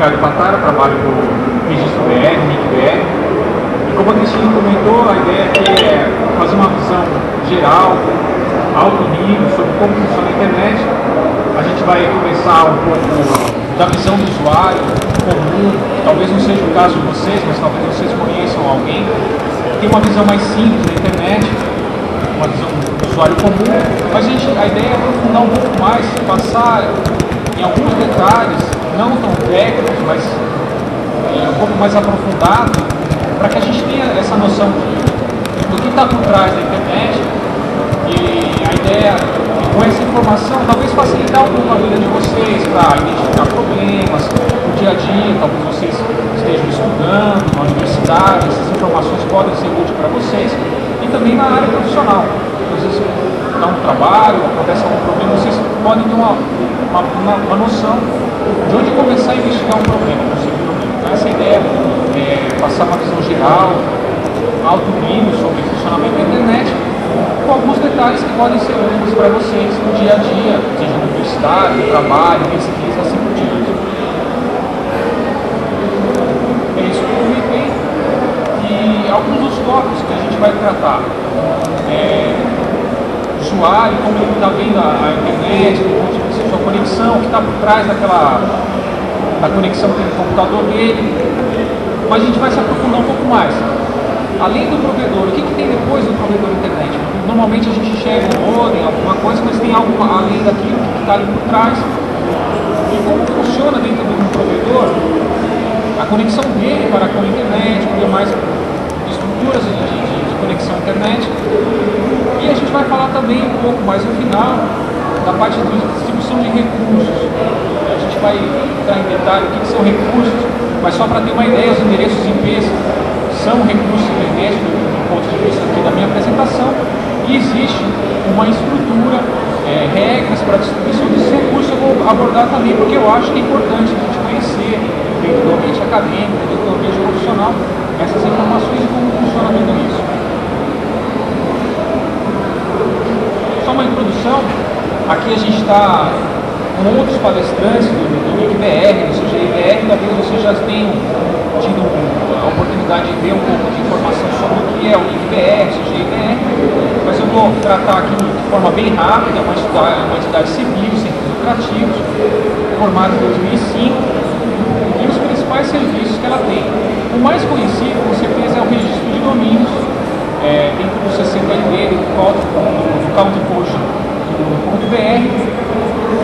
Ricardo Patara, trabalho no Registro BR, NIC BR. E como a Cristina comentou, a ideia aqui é fazer uma visão geral, alto nível, sobre como funciona a internet. A gente vai começar um pouco da visão do usuário comum, talvez não seja o caso de vocês, mas talvez vocês conheçam alguém que tem uma visão mais simples da internet, uma visão do usuário comum, mas a ideia é aprofundar um pouco mais, passar em alguns detalhes, não tão técnicos, mas um pouco mais aprofundado, para que a gente tenha essa noção do que está por trás da internet. E a ideia, com essa informação, talvez facilitar um pouco a vida de vocês para identificar problemas no dia a dia. Talvez vocês estejam estudando na universidade, essas informações podem ser úteis para vocês, e também na área profissional. Às vezes dá um trabalho, acontece algum problema, vocês podem ter uma noção de onde começar a investigar um problema, possível problema. Então, essa ideia é passar uma visão geral, alto nível sobre o funcionamento da internet, com alguns detalhes que podem ser úteis para vocês no dia a dia, seja na universidade, no trabalho, pesquisa, assim por diante. É isso que eu comentei. E alguns dos tópicos que a gente vai tratar. Usuário, como ele está vendo a internet, do ponto de vista da sua conexão, o que está por trás da conexão com o computador dele. Mas a gente vai se aprofundar um pouco mais. Além do provedor, o que tem depois do provedor internet? Normalmente a gente enxerga um modem, alguma coisa, mas tem algo além daquilo que está ali por trás. E como funciona dentro de um provedor a conexão dele para com a internet, com demais estruturas de conexão à internet. E a gente vai falar também um pouco mais no final da parte de distribuição de recursos. A gente vai entrar em detalhe o que são recursos, mas só para ter uma ideia, os endereços IPs são recursos de internet do ponto de vista aqui da minha apresentação, e existe uma estrutura, regras para a distribuição desses recursos. Eu vou abordar também porque eu acho que é importante a gente conhecer dentro do ambiente acadêmico, dentro do ambiente profissional, essas informações e como funciona tudo isso. Só uma introdução, aqui a gente está com outros palestrantes do NIC BR, do CGI-BR, talvez vocês já tenham tido a oportunidade de ver um pouco de informação sobre o que é o NIC BR, o CGI-BR, mas eu vou tratar aqui de forma bem rápida. É uma entidade civil, sem fins lucrativos, formada em 2005, e os principais serviços que ela tem. O mais conhecido, com certeza, é o registro de domínios, dentro do CCLD, do countpost.br,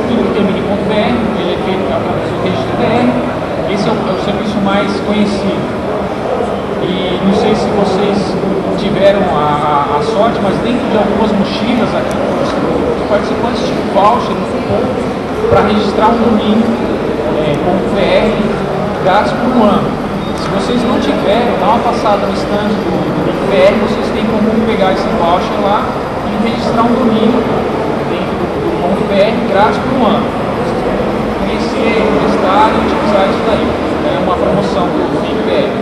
tudo que termina em .br, ele é feito através do registro BR. Esse é o serviço mais conhecido. E não sei se vocês tiveram a sorte, mas dentro de algumas mochilas aqui, os participantes tinham voucher no cupom para registrar um domínio .br grátis por um ano. Se vocês não tiverem, dá uma passada no stand do NIC BR, vocês têm como pegar esse voucher lá e registrar um domínio dentro do .br grátis por um ano. Conhecer, testar e utilizar isso daí. É uma promoção do NIC BR.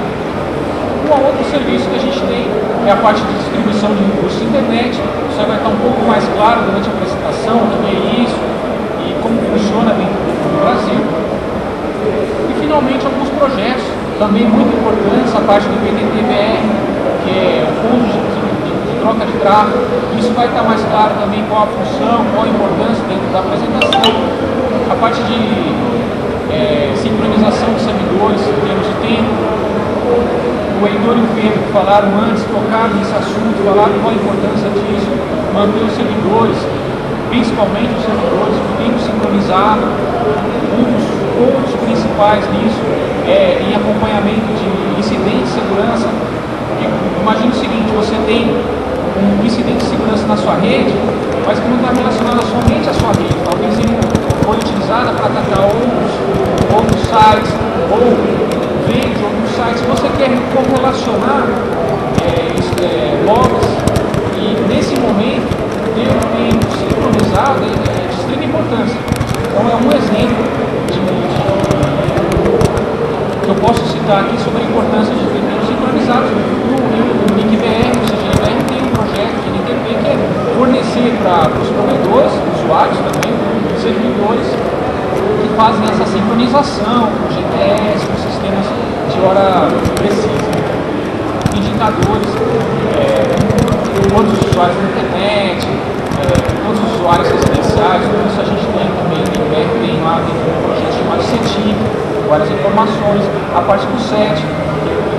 Um outro serviço que a gente tem é a parte de distribuição de recursos de internet. Isso aí vai estar um pouco mais claro durante a apresentação, o que é isso e como funciona dentro do Brasil. E finalmente alguns projetos também muito importantes, a parte do PDT-BR, que é o fundo de troca de tráfego. Isso vai estar mais claro também qual a função, qual a importância dentro da apresentação. A parte de sincronização de servidores em termos de tempo. O Heitor e o Pedro que falaram antes, tocaram nesse assunto, falaram qual a importância disso, manter os servidores, principalmente os servidores, o tempo sincronizado. Um dos pontos principais nisso é em acompanhamento de incidentes de segurança. Imagine o seguinte, você tem um incidente de segurança na sua rede, mas que não está relacionado somente à sua rede. Talvez ele foi utilizado para atacar outros sites, ou veio de outros sites. Você quer correlacionar logs, e nesse momento ter um tempo sincronizado é de extrema importância. Então é um exemplo que eu posso citar aqui sobre a importância de ter tempos sincronizados. O NIC BR, o CGI-BR, tem um projeto de NTP que é fornecer para os provedores, usuários também, servidores que fazem essa sincronização com GPS, com sistemas de hora precisa, indicadores, todos os usuários da internet, todos os usuários residenciais, tudo isso a gente tem também, tem lá dentro do projeto chamado CETIC, várias informações, a parte do SET,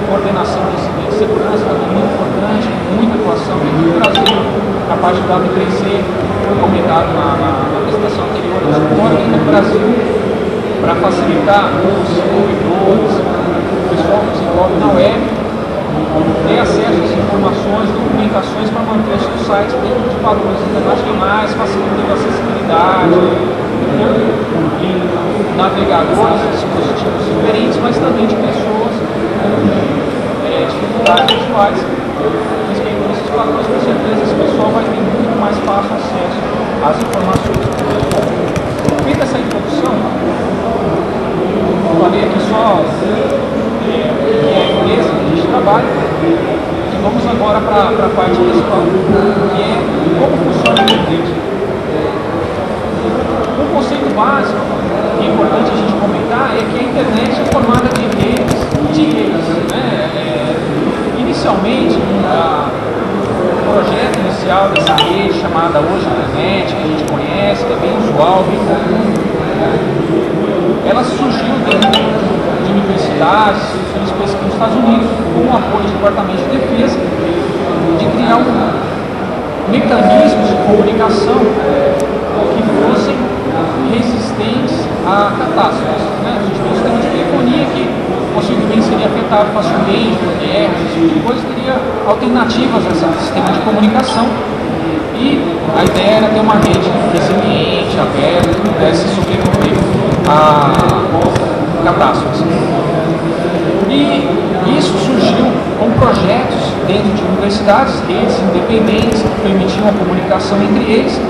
coordenação de incidentes de segurança, também muito importante, muita atuação dentro do Brasil, a parte do W3C, foi comentado na apresentação anterior, fora dentro do Brasil, para facilitar os desenvolvedores, o pessoal que desenvolve na web, ter acesso às informações, documentações para manter os sites dentro de padrões internacionais, facilitando a acessibilidade, em navegadores, dispositivos diferentes, mas também de pessoas com dificuldades visuais. Respeitando esses padrões, com certeza esse pessoal vai ter muito mais fácil acesso às informações. Feita essa introdução, eu falei aqui só que é a empresa que a gente trabalha, e vamos agora para a parte principal, que é como funciona a internet. Um conceito básico que é importante a gente comentar é que a internet é formada de redes, né? Inicialmente, o projeto inicial dessa rede, chamada hoje internet, que a gente conhece, que é bem usual, bem comum, ela surgiu dentro de universidades, instituições de pesquisa nos Estados Unidos, com o apoio do Departamento de Defesa, de criar mecanismos de comunicação que fossem resistentes a catástrofes. Né? A gente tem um sistema de telefonia que possivelmente seria afetado facilmente por guerras, esse tipo de coisa, teria alternativas a esse sistema de comunicação. E a ideia era ter uma rede resiliente, aberta, que pudesse sobreviver a catástrofes. E isso surgiu com projetos dentro de universidades, redes independentes, que permitiam a comunicação entre eles.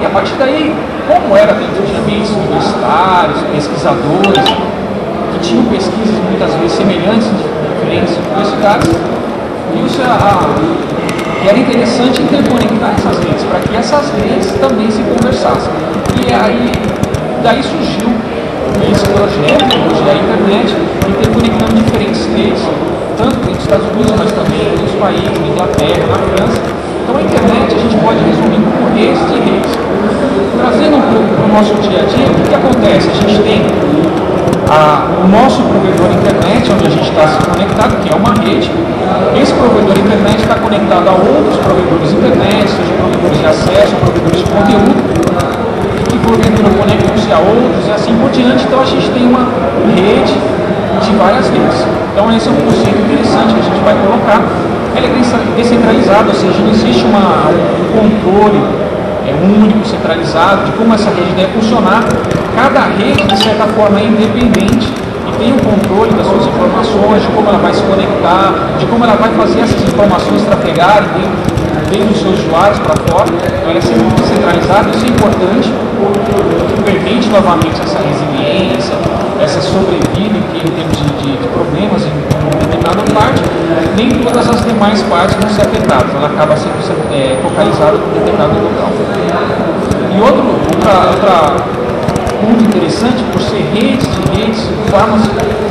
E a partir daí, como era dentro de ambientes universitários, pesquisadores, que tinham pesquisas muitas vezes semelhantes em diferentes universidades, viu-se que era interessante interconectar essas redes, para que essas redes também se conversassem. E aí, daí surgiu esse projeto, hoje é a internet, interconectando diferentes redes, tanto nos Estados Unidos, mas também em outros países, na Inglaterra, na França. Então a internet a gente pode resumir como redes de redes. Trazendo um pouco para o nosso dia a dia, o que acontece? A gente tem o nosso provedor internet, onde a gente está se conectado, que é uma rede. Esse provedor internet está conectado a outros provedores internet, seja provedores de acesso, provedores de conteúdo, que porventura conectam-se a outros e assim por diante. Então a gente tem uma rede de várias redes. Então esse é um conceito interessante que a gente vai colocar. Ela é descentralizada, ou seja, não existe um controle único, centralizado, de como essa rede deve funcionar. Cada rede, de certa forma, é independente e tem o controle das suas informações, de como ela vai se conectar, de como ela vai fazer essas informações trafegarem dentro dos seus usuários para fora. Então ela é sempre descentralizada, isso é importante, que permite novamente essa resiliência, essa sobrevida em termos de problemas em uma determinada parte. Nem todas as demais partes vão ser afetadas, ela acaba sendo focalizada em determinado local. E outro ponto interessante, por ser redes de redes, formas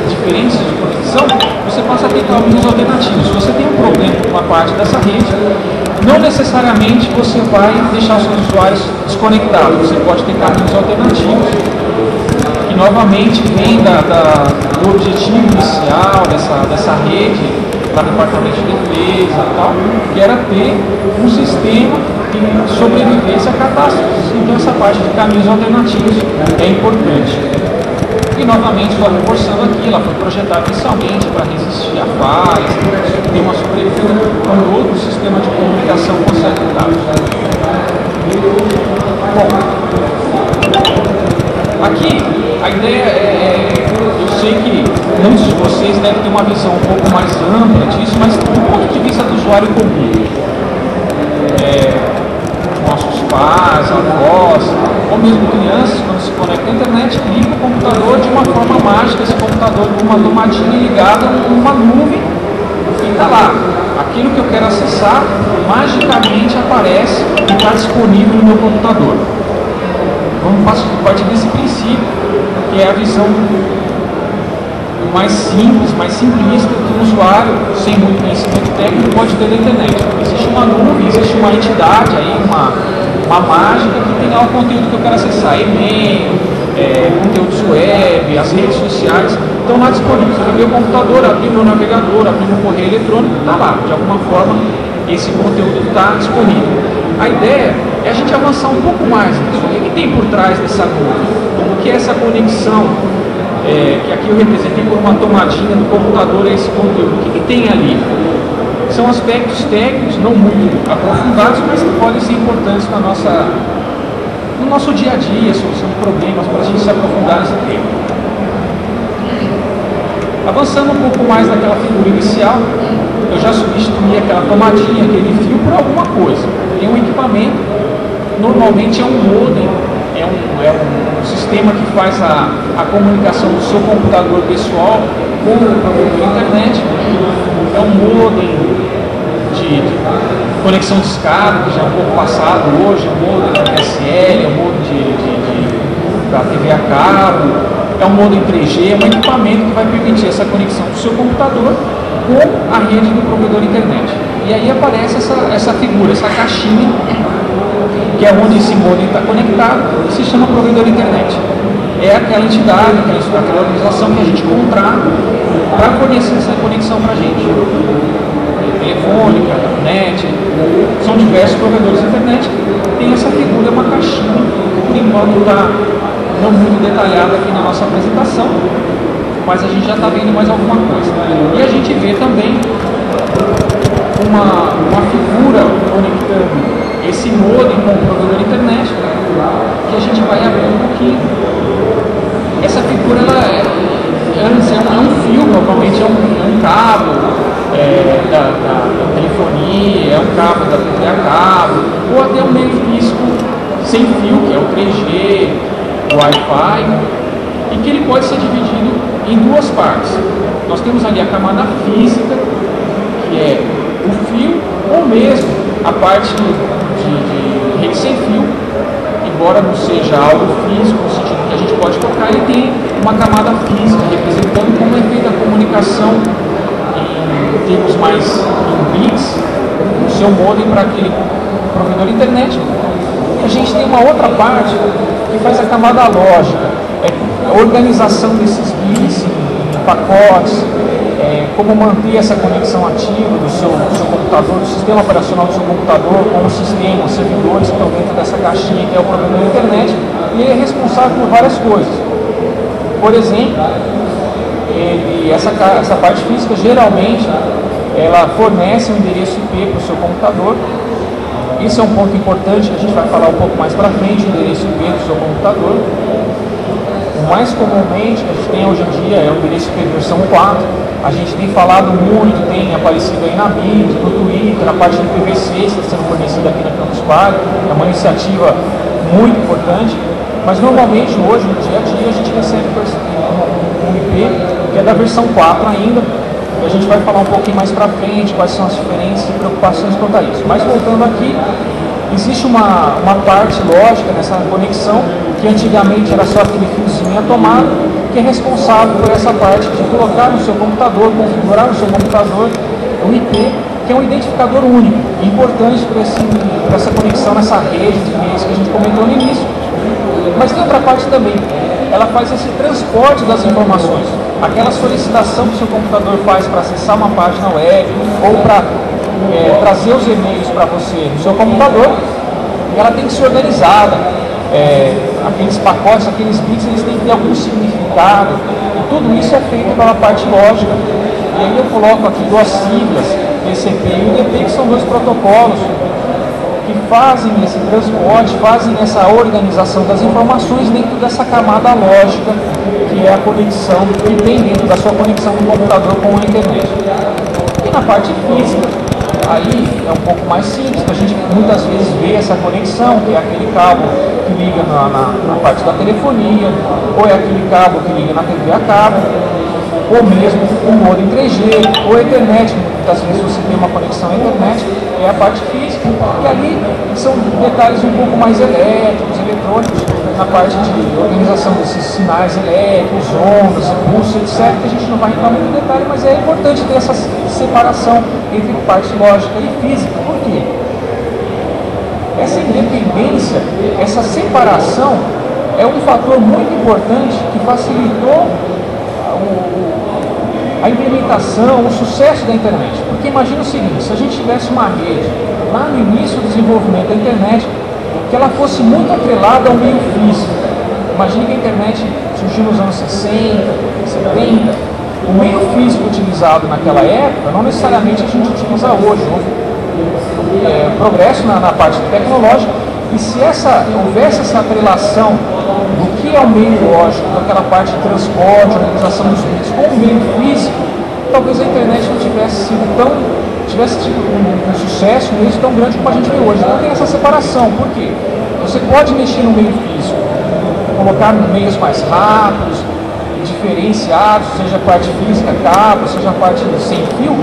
diferentes de conexão, você passa a ter caminhos alternativos. Se você tem um problema com uma parte dessa rede, não necessariamente você vai deixar os seus usuários desconectados, você pode ter caminhos alternativos, que novamente vem do objetivo inicial dessa rede, lá do Departamento de Defesa e tal, que era ter um sistema que sobrevivesse a catástrofes. Então essa parte de caminhos alternativos é importante. E novamente, só reforçando aqui, ela foi projetada inicialmente para resistir a falhas, ter uma sobrevida quando outro sistema de comunicação fosse afetado. Bom, aqui a ideia eu sei que muitos de vocês devem ter uma visão um pouco mais ampla disso, mas do ponto de vista do usuário comum. Nossos pais, avós, ou mesmo crianças, quando se conectam à internet, ligam o computador de uma forma mágica, esse computador com uma tomadinha ligada numa nuvem e está lá. Aquilo que eu quero acessar, magicamente aparece e está disponível no meu computador. vamos partir desse princípio, que é a visão mais simples, mais simplista que o usuário, sem muito conhecimento técnico, pode ter da internet. Existe uma nuvem, existe uma entidade aí, uma mágica que tem lá o conteúdo que eu quero acessar, e-mail, conteúdos web, as redes sociais, estão lá disponíveis. Eu abri o computador, abri meu navegador, abri meu correio eletrônico, está lá. De alguma forma, esse conteúdo está disponível. A ideia é a gente avançar um pouco mais nisso. O que tem por trás dessa nuvem? Como que é essa conexão? Que aqui eu representei por uma tomadinha do computador a esse conteúdo. O que tem ali? São aspectos técnicos, não muito aprofundados, mas que podem ser importantes no nosso dia a dia, solução de problemas, para a gente se aprofundar nesse tema. Avançando um pouco mais naquela figura inicial, eu já substituí aquela tomadinha, aquele fio, por alguma coisa. Tem um equipamento, normalmente é um modem, é um sistema que faz a comunicação do seu computador pessoal com o provedor da internet. É um modem de conexão de escada, que já é um pouco passado hoje, é um modem da DSL, é um modem da TV a cabo, é um modem 3G, é um equipamento que vai permitir essa conexão do seu computador com a rede do provedor da internet. E aí aparece essa figura, essa caixinha, que é onde esse modem está conectado, se chama provedor internet. É aquela entidade, aquela organização que a gente contrata para fornecer essa conexão para a gente. Telefônica, net, são diversos provedores de internet que tem essa figura, uma caixinha, por enquanto está não muito detalhada aqui na nossa apresentação, mas a gente já está vendo mais alguma coisa. E a gente vê também uma figura conectando esse modem com o provedor de internet, que a gente vai abrir um pouquinho. Essa figura é um fio, normalmente é um cabo da telefonia, é um cabo da TV a cabo, ou até um meio físico sem fio, que é o 3G, o Wi-Fi, e que ele pode ser dividido em duas partes. Nós temos ali a camada física, que é o fio, ou mesmo a parte de rede sem fio, embora não seja algo físico, no sentido que a gente pode tocar, ele tem uma camada física, representando como é feita a comunicação em termos mais em bits, do seu modem para aquele provedor de internet. E a gente tem uma outra parte que faz a camada lógica, a organização desses bits em pacotes, como manter essa conexão ativa do seu computador, do sistema operacional do seu computador com o sistema, os servidores que estão dentro dessa caixinha que é o provedor da internet, e ele é responsável por várias coisas. Por exemplo, essa parte física geralmente ela fornece um endereço IP para o seu computador. Isso é um ponto importante que a gente vai falar um pouco mais para frente, o endereço IP do seu computador. O mais comumente que a gente tem hoje em dia é o endereço IP versão 4. A gente tem falado muito, tem aparecido aí na mídia, no Twitter, na parte do IPv6 que está sendo fornecida aqui na Campus Party. É uma iniciativa muito importante, mas normalmente hoje, no dia a dia, a gente recebe um IP que é da versão 4 ainda, e a gente vai falar um pouquinho mais para frente quais são as diferenças e preocupações quanto a isso. Mas voltando aqui, existe uma parte lógica nessa conexão, que antigamente era só aquele fiozinho tomado, que é responsável por essa parte de colocar no seu computador, configurar no seu computador o IP, que é um identificador único, importante para essa conexão nessa rede de redes que a gente comentou no início. Mas tem outra parte também, ela faz esse transporte das informações, aquela solicitação que o seu computador faz para acessar uma página web ou para trazer os e-mails para você no seu computador, ela tem que ser organizada. Aqueles pacotes, aqueles bits, eles têm que ter algum significado, e tudo isso é feito pela parte lógica. E aí eu coloco aqui duas siglas, TCP e UDP, que são dois protocolos que fazem esse transporte, fazem essa organização das informações dentro dessa camada lógica, que é a conexão que tem dentro da sua conexão do computador com a internet. E na parte física, aí é um pouco mais simples, a gente muitas vezes vê essa conexão, que é aquele cabo que liga na parte da telefonia, ou é aquele cabo que liga na TV a cabo, ou mesmo o modem 3G, ou a internet. Muitas vezes você tem uma conexão à internet, é a parte física, que ali são detalhes um pouco mais elétricos, eletrônicos, na parte de organização desses sinais elétricos, ondas, pulsos, etc., que a gente não vai entrar muito em detalhe, mas é importante ter essa separação entre parte lógica e física. Por quê? Essa independência, essa separação é um fator muito importante que facilitou a implementação, o sucesso da internet. Porque imagina o seguinte, se a gente tivesse uma rede lá no início do desenvolvimento da internet, que ela fosse muito atrelada ao meio físico. Imagine que a internet surgiu nos anos 60, 70, o meio físico utilizado naquela época não necessariamente a gente utiliza hoje. Houve progresso na parte tecnológica, e se houvesse essa atrelação do que é o meio lógico, daquela parte de transporte, organização dos bits, com o meio físico, talvez a internet não tivesse tido um sucesso, um êxito tão grande como a gente vê hoje. Então tem essa separação. Por quê? Você pode mexer no meio físico, colocar meios mais rápidos, diferenciados, seja a parte física, cabo, seja a parte sem fio,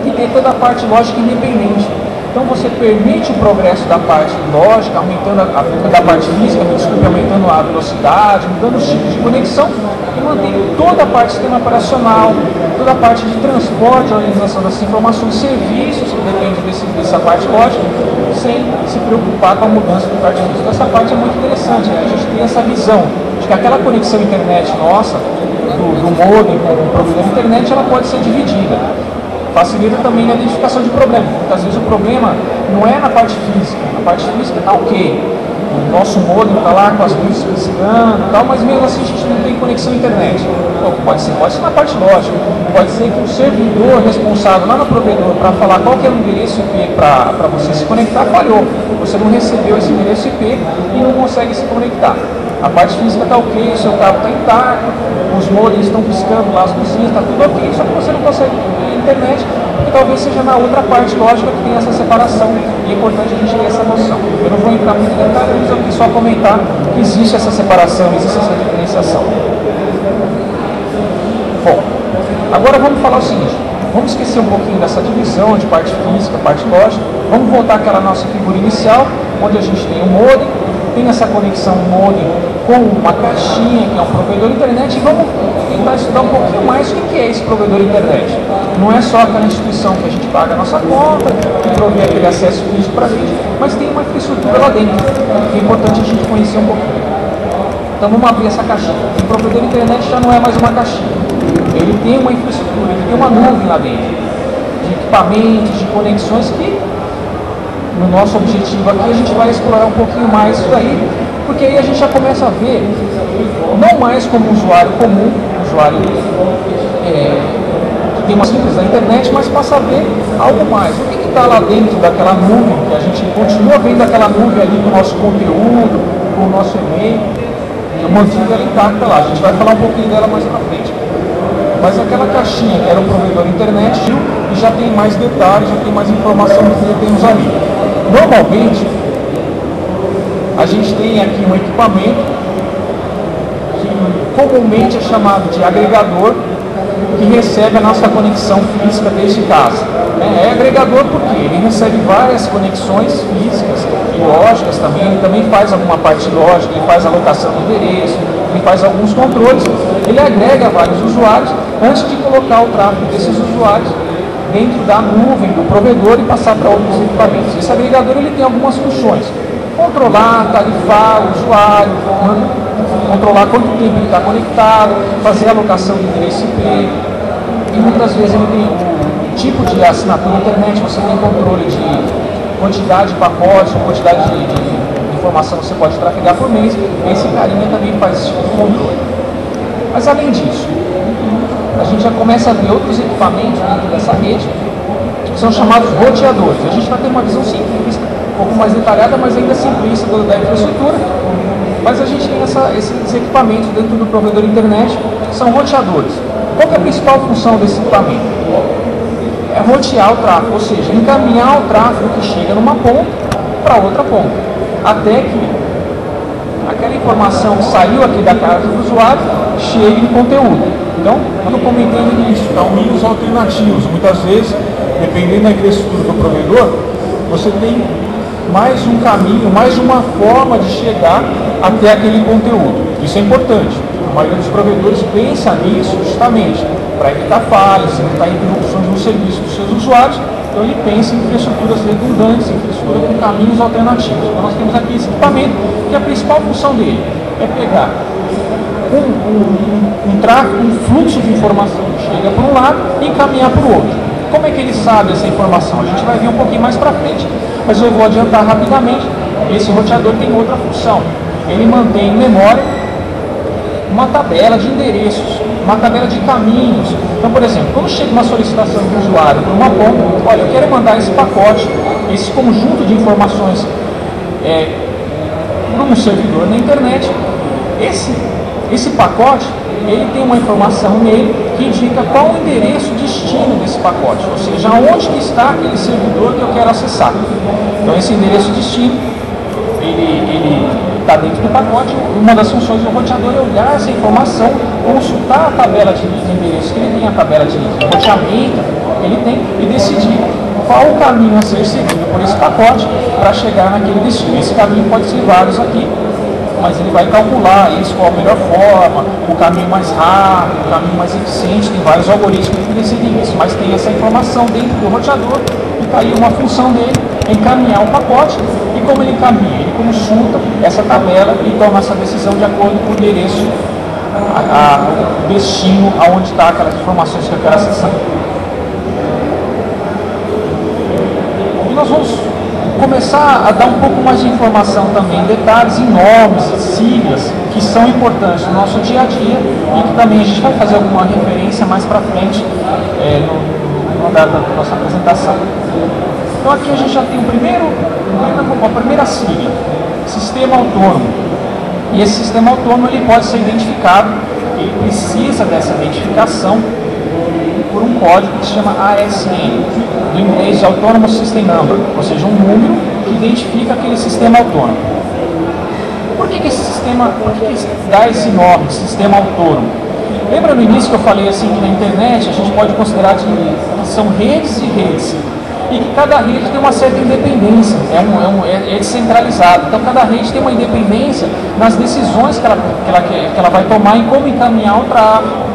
e ter toda a parte lógica independente. Então você permite o progresso da parte lógica, aumentando da parte física, aumentando a velocidade, mudando os tipos de conexão, e mantendo toda a parte do sistema operacional, toda a parte de transporte, a organização dessas informações, serviços que dependem dessa parte lógica, sem se preocupar com a mudança da parte física. Então, essa parte é muito interessante, né? A gente tem essa visão de que aquela conexão internet nossa, do modem com o provedor de internet, ela pode ser dividida. Facilita também a identificação de problema. Muitas vezes o problema não é na parte física. Na parte física está ok. O nosso modem está lá com as luzes piscando e tal, mas mesmo assim a gente não tem conexão à internet. Pode ser na parte lógica. Pode ser que o servidor responsável lá no provedor para falar qual que é o endereço IP para você se conectar falhou. Você não recebeu esse endereço IP e não consegue se conectar. A parte física está ok, o seu cabo está intacto, os modems estão piscando lá, as luzinhas, está tudo ok, só que você não consegue ter internet, porque talvez seja na outra parte lógica que tem essa separação, e é importante a gente ter essa noção. Eu não vou entrar muito em detalhe, mas eu quis só comentar que existe essa separação, existe essa diferenciação. Bom, agora vamos falar o seguinte, vamos esquecer um pouquinho dessa divisão de parte física, parte lógica, vamos voltar àquela nossa figura inicial, onde a gente tem o modem, tem essa conexão modem com uma caixinha, que é um provedor de internet, e vamos tentar estudar um pouquinho mais o que é esse provedor de internet. Não é só aquela instituição que a gente paga a nossa conta, que provê aquele acesso físico para a gente, mas tem uma infraestrutura lá dentro, que é importante a gente conhecer um pouquinho. Então vamos abrir essa caixinha. O provedor de internet já não é mais uma caixinha. Ele tem uma infraestrutura, ele tem uma nuvem lá dentro, de equipamentos, de conexões que, no nosso objetivo aqui, a gente vai explorar um pouquinho mais isso daí, porque aí a gente já começa a ver, não mais como um usuário comum, um usuário que tem uma simples da internet, mas passa a ver algo mais. O que está lá dentro daquela nuvem, que a gente continua vendo aquela nuvem ali com o nosso conteúdo, com o nosso e-mail, eu mantive ela intacta lá, a gente vai falar um pouquinho dela mais pra frente. Mas aquela caixinha que era o provedor de internet e já tem mais detalhes, já tem mais informação do que temos ali. Normalmente, a gente tem aqui um equipamento que comumente é chamado de agregador, que recebe a nossa conexão física desde casa. É agregador porque ele recebe várias conexões físicas e lógicas também, ele também faz alguma parte lógica, ele faz alocação de endereço, ele faz alguns controles, ele agrega vários usuários antes de colocar o tráfego desses usuários dentro da nuvem do provedor e passar para outros equipamentos. Esse agregador ele tem algumas funções: controlar, tarifar o usuário, controlar quanto tempo ele está conectado, fazer a alocação de endereço IP, e muitas vezes ele tem o tipo de assinatura internet, você tem controle de quantidade de pacotes, quantidade de informação que você pode trafegar por mês. Esse carinha também faz esse tipo de controle. Mas além disso, a gente já começa a ver outros equipamentos dentro dessa rede, que são chamados roteadores. A gente vai ter uma visão simplista, um pouco mais detalhada, mas ainda simplista da infraestrutura. Mas a gente tem esses equipamentos dentro do provedor de internet, que são roteadores. Qual que é a principal função desse equipamento? É rotear o tráfego, ou seja, encaminhar o tráfego que chega numa ponta para outra ponta, até que aquela informação que saiu aqui da casa do usuário chegue no conteúdo. Então, como eu comentei no início, há meios alternativos. Muitas vezes, dependendo da infraestrutura do provedor, você tem mais um caminho, mais uma forma de chegar até aquele conteúdo. Isso é importante. A maioria dos provedores pensa nisso justamente para evitar falhas, evitar interrupções no serviço dos seus usuários. Então ele pensa em infraestruturas redundantes, infraestrutura com caminhos alternativos. Então nós temos aqui esse equipamento que a principal função dele é pegar um tráfego, um fluxo de informação que chega por um lado e encaminhar para o outro. Como é que ele sabe essa informação? A gente vai ver um pouquinho mais para frente, mas eu vou adiantar rapidamente. Esse roteador tem outra função. Ele mantém em memória uma tabela de endereços, uma tabela de caminhos. Então, por exemplo, quando chega uma solicitação do usuário para uma ponta, olha, eu quero mandar esse pacote, esse conjunto de informações para um servidor na internet, esse pacote, ele tem uma informação nele que indica qual o endereço destino desse pacote, ou seja, onde que está aquele servidor que eu quero acessar. Então, esse endereço destino, ele está dentro do pacote. Uma das funções do roteador é olhar essa informação, consultar a tabela de endereços que ele tem, a tabela de roteamento que ele tem e decidir qual o caminho a ser seguido por esse pacote para chegar naquele destino. Esse caminho pode ser vários aqui, mas ele vai calcular isso, qual a melhor forma, o caminho mais rápido, o caminho mais eficiente. Tem vários algoritmos que decidem isso, mas tem essa informação dentro do roteador e está aí uma função dele, encaminhar o pacote. E como ele encaminha? Ele consulta essa tabela e toma essa decisão de acordo com o endereço, o destino, aonde está aquelas informações que eu quero acessar. E nós vamos começar a dar um pouco mais de informação também, detalhes em nomes, siglas, que são importantes no nosso dia a dia e que também a gente vai fazer alguma referência mais para frente da nossa apresentação. Então aqui a gente já tem a primeira sigla, Sistema Autônomo. E esse Sistema Autônomo ele pode ser identificado, ele precisa dessa identificação por um código que se chama ASN, do inglês Autonomous System Number, ou seja, um número que identifica aquele sistema autônomo. Por que esse sistema, dá esse nome, Sistema Autônomo? Lembra no início que eu falei assim que na internet a gente pode considerar que são redes e redes, e que cada rede tem uma certa independência, é descentralizado. Então cada rede tem uma independência nas decisões que ela vai tomar em como encaminhar o tráfego,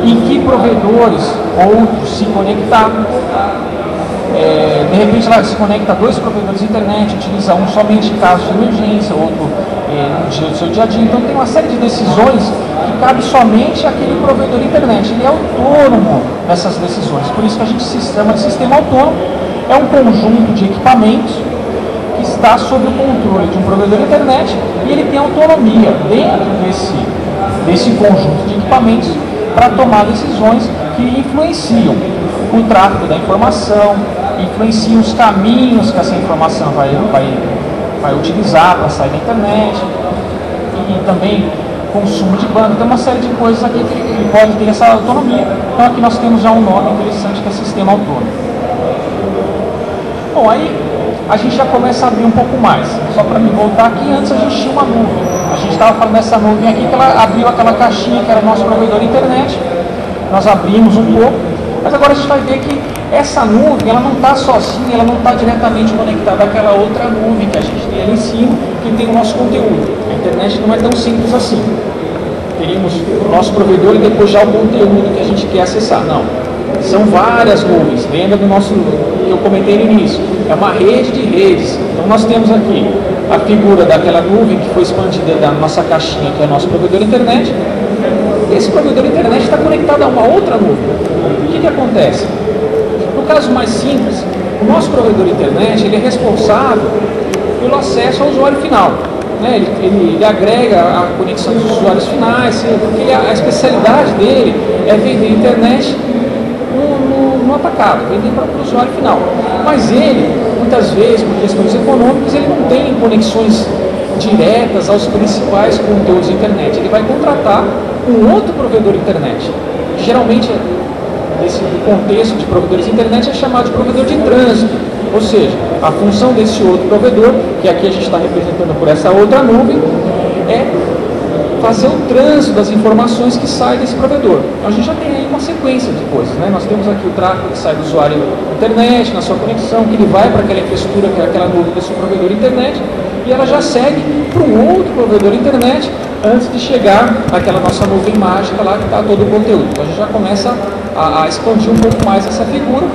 em que provedores outros se conectar. De repente ela se conecta a dois provedores de internet, utiliza um somente em caso de emergência, outro no seu dia a dia. Então tem uma série de decisões que cabe somente àquele provedor de internet. Ele é autônomo nessas decisões, por isso que a gente se chama de sistema autônomo. É um conjunto de equipamentos que está sob o controle de um provedor de internet e ele tem autonomia dentro desse conjunto de equipamentos para tomar decisões que influenciam o tráfego da informação, influenciam os caminhos que essa informação vai utilizar para sair da internet e também consumo de banda. Tem uma série de coisas aqui que ele pode ter essa autonomia. Então aqui nós temos já um nome interessante que é Sistema Autônomo. Bom, aí a gente já começa a abrir um pouco mais. Só para me voltar aqui, antes a gente tinha uma nuvem. A gente estava falando dessa nuvem aqui, que ela abriu aquela caixinha que era o nosso provedor de internet. Nós abrimos um pouco, mas agora a gente vai ver que essa nuvem, ela não está sozinha, ela não está diretamente conectada àquela outra nuvem que a gente tem ali em cima, que tem o nosso conteúdo. A internet não é tão simples assim. Teríamos o nosso provedor e depois já o conteúdo que a gente quer acessar. Não. São várias nuvens, lembra do nosso que eu comentei no início, é uma rede de redes. Então nós temos aqui a figura daquela nuvem que foi expandida da nossa caixinha, que é o nosso provedor de internet. Esse provedor de internet está conectado a uma outra nuvem. O que acontece? No caso mais simples, o nosso provedor de internet ele é responsável pelo acesso ao usuário final. Né? Ele agrega a conexão dos usuários finais, porque a especialidade dele é vender internet no atacado, vender para o usuário final. Mas ele, muitas vezes, por questões econômicas, ele não tem conexões diretas aos principais conteúdos da internet. Ele vai contratar um outro provedor de internet. Geralmente, esse contexto de provedores de internet é chamado de provedor de trânsito. Ou seja, a função desse outro provedor, que aqui a gente está representando por essa outra nuvem, é fazer o trânsito das informações que saem desse provedor. Então a gente já tem aí uma sequência de coisas, né? Nós temos aqui o tráfego que sai do usuário internet, na sua conexão, que ele vai para aquela infraestrutura, que é aquela nuvem do seu provedor internet, e ela já segue para um outro provedor internet antes de chegar àquela nossa nuvem mágica lá que está todo o conteúdo. Então a gente já começa a expandir um pouco mais essa figura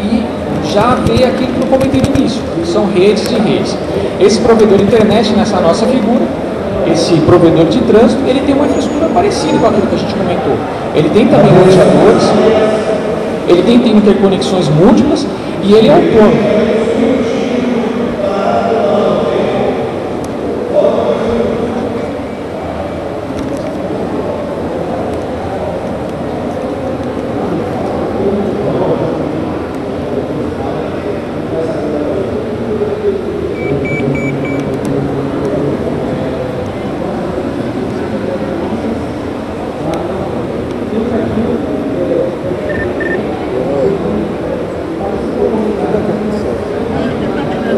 e já vê aquilo que eu comentei no início, que são redes de redes. Esse provedor internet nessa nossa figura, esse provedor de trânsito, ele tem uma infraestrutura parecida com aquilo que a gente comentou. Ele tem também roteadores, ele tem interconexões múltiplas e ele é autônomo.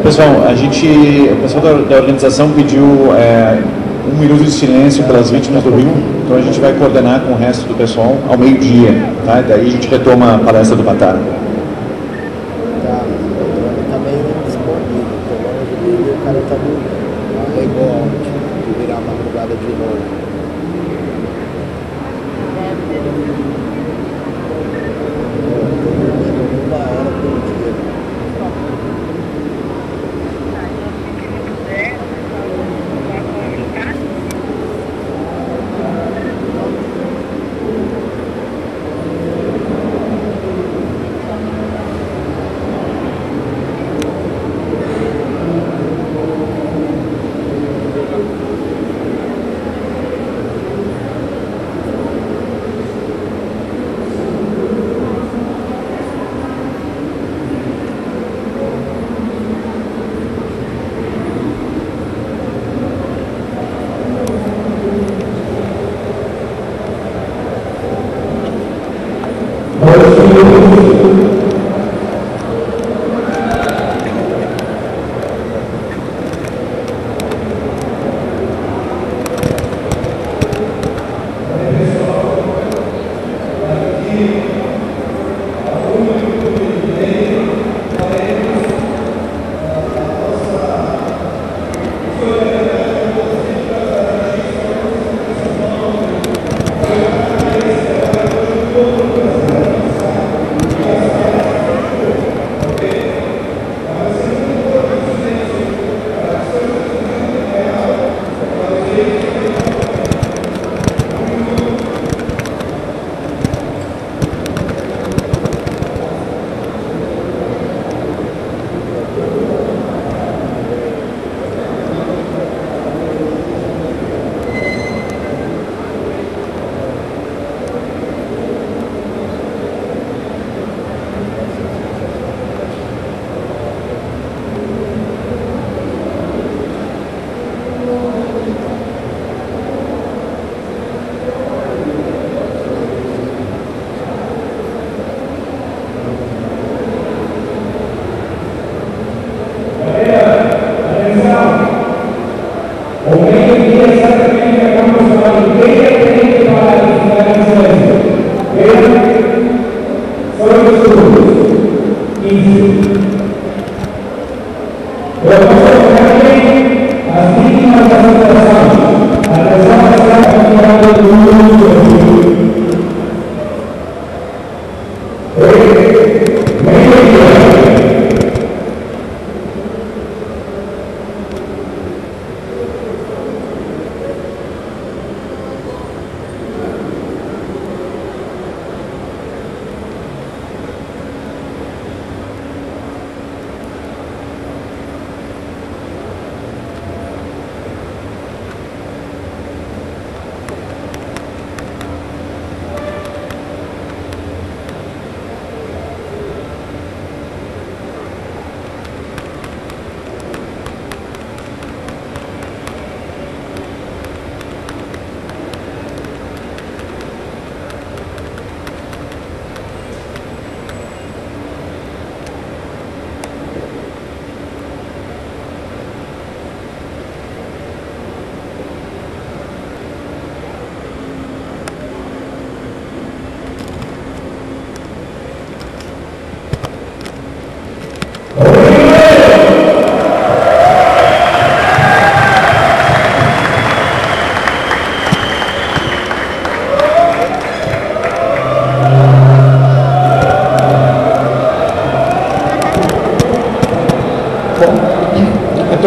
Pessoal, o pessoal da organização pediu 1 minuto de silêncio pelas vítimas do Rio, então a gente vai coordenar com o resto do pessoal ao meio-dia, tá? Daí a gente retoma a palestra do Batara. Tá meio disponível, tô longe dele, o cara tá dormindo. Arregou ontem, de virar madrugada de novo.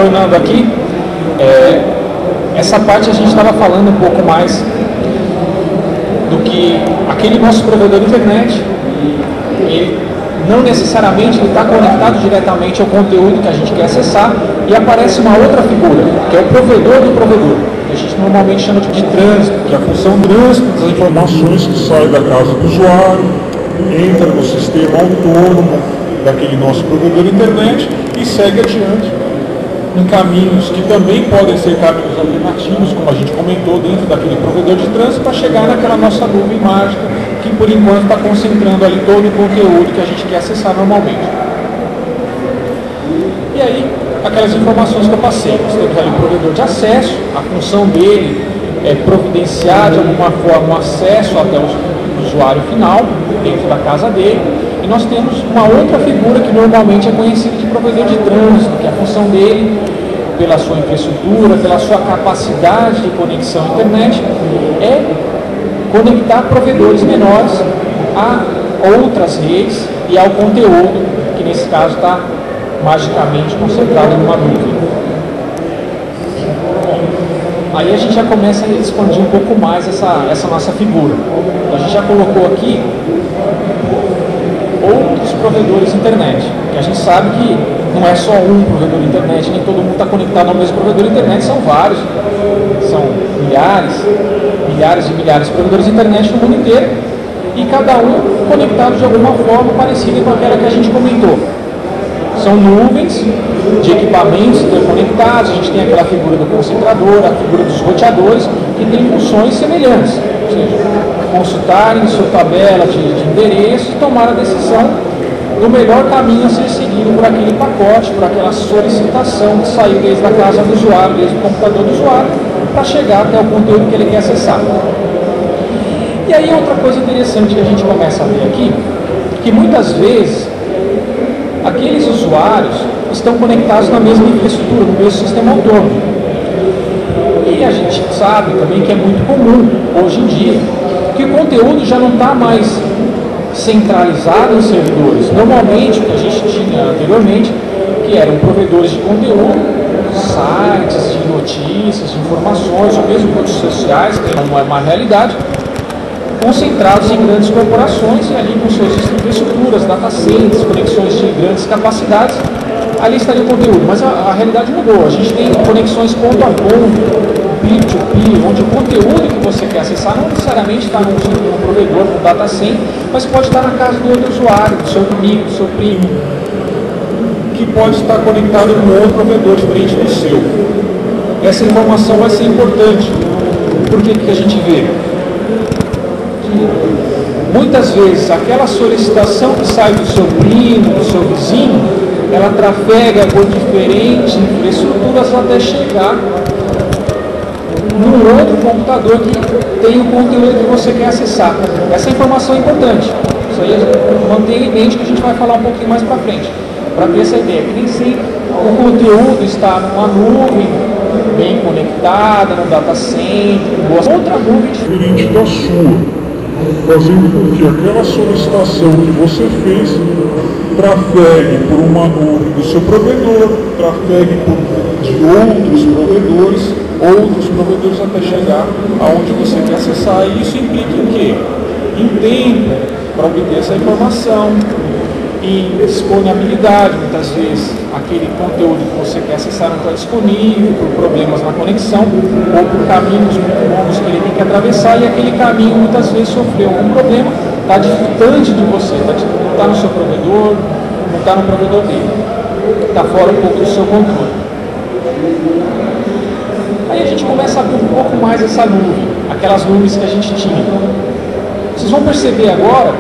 retornando aqui, essa parte a gente estava falando um pouco mais do que aquele nosso provedor de internet, ele não necessariamente está conectado diretamente ao conteúdo que a gente quer acessar, e aparece uma outra figura, que é o provedor do provedor, que a gente normalmente chama de trânsito, que é a função trânsito das informações que saem da casa do usuário, entra no sistema autônomo daquele nosso provedor de internet e segue adiante em caminhos que também podem ser caminhos alternativos, como a gente comentou, dentro daquele provedor de trânsito, para chegar naquela nossa nuvem mágica, que por enquanto está concentrando ali todo o conteúdo que a gente quer acessar normalmente. E aí, aquelas informações que eu passei, nós temos ali o provedor de acesso, a função dele é providenciar de alguma forma o acesso até o usuário final, dentro da casa dele, e nós temos uma outra figura que normalmente é conhecida de provedor de trânsito, que a função dele, pela sua infraestrutura, pela sua capacidade de conexão à internet, é conectar provedores menores a outras redes e ao conteúdo, que nesse caso está magicamente concentrado em uma nuvem. Aí a gente já começa a expandir um pouco mais essa nossa figura. Então, a gente já colocou aqui outros provedores de internet, que a gente sabe que não é só um provedor de internet, nem todo mundo está conectado ao mesmo provedor de internet, são vários, são milhares e milhares de provedores de internet no mundo inteiro, e cada um conectado de alguma forma parecida com aquela que a gente comentou. São nuvens de equipamentos interconectados, a gente tem aquela figura do concentrador, a figura dos roteadores, que tem funções semelhantes, ou seja, consultarem sua tabela de endereço e tomar a decisão do melhor caminho a ser seguido por aquele pacote, por aquela solicitação que saiu desde a casa do usuário, desde o computador do usuário, para chegar até o conteúdo que ele quer acessar. E aí outra coisa interessante que a gente começa a ver aqui, que muitas vezes aqueles usuários estão conectados na mesma infraestrutura, no mesmo sistema autônomo. E a gente sabe também que é muito comum, hoje em dia, que o conteúdo já não está mais centralizado em servidores. Normalmente, o que a gente tinha anteriormente, que eram provedores de conteúdo, sites de notícias, de informações, ou mesmo redes sociais, que não é uma realidade, concentrados em grandes corporações e ali com suas infraestruturas, data centers, conexões de grandes capacidades, ali estaria o conteúdo. Mas a realidade mudou. A gente tem conexões ponto a ponto, peer-to-peer, onde o conteúdo que você quer acessar não necessariamente está num provedor, num data center, mas pode estar na casa do outro usuário, do seu amigo, do seu primo, que pode estar conectado com outro provedor diferente do seu. Essa informação vai ser importante. Por que a gente vê? Muitas vezes aquela solicitação que sai do seu primo, do seu vizinho, ela trafega por diferentes infraestruturas até chegar num outro computador que tem o conteúdo que você quer acessar. Essa informação é importante. Isso aí mantenha em mente que a gente vai falar um pouquinho mais para frente, para ter essa ideia, que nem sempre o conteúdo está numa nuvem bem conectada, no data center, outra nuvem diferente da sua, fazendo com que aquela solicitação que você fez trafegue por uma nuvem do seu provedor, trafegue por de outros provedores até chegar aonde você quer acessar. E isso implica em quê? Em tempo para obter essa informação, em disponibilidade. Muitas vezes aquele conteúdo que você quer acessar não está disponível por problemas na conexão ou por caminhos muito longos que ele tem que atravessar, e aquele caminho muitas vezes sofreu algum problema, está distante de você, não está no seu provedor, não está no provedor dele, está fora um pouco do seu controle. Aí a gente começa a abrir um pouco mais essa nuvem, aquelas nuvens que a gente tinha. Vocês vão perceber agora,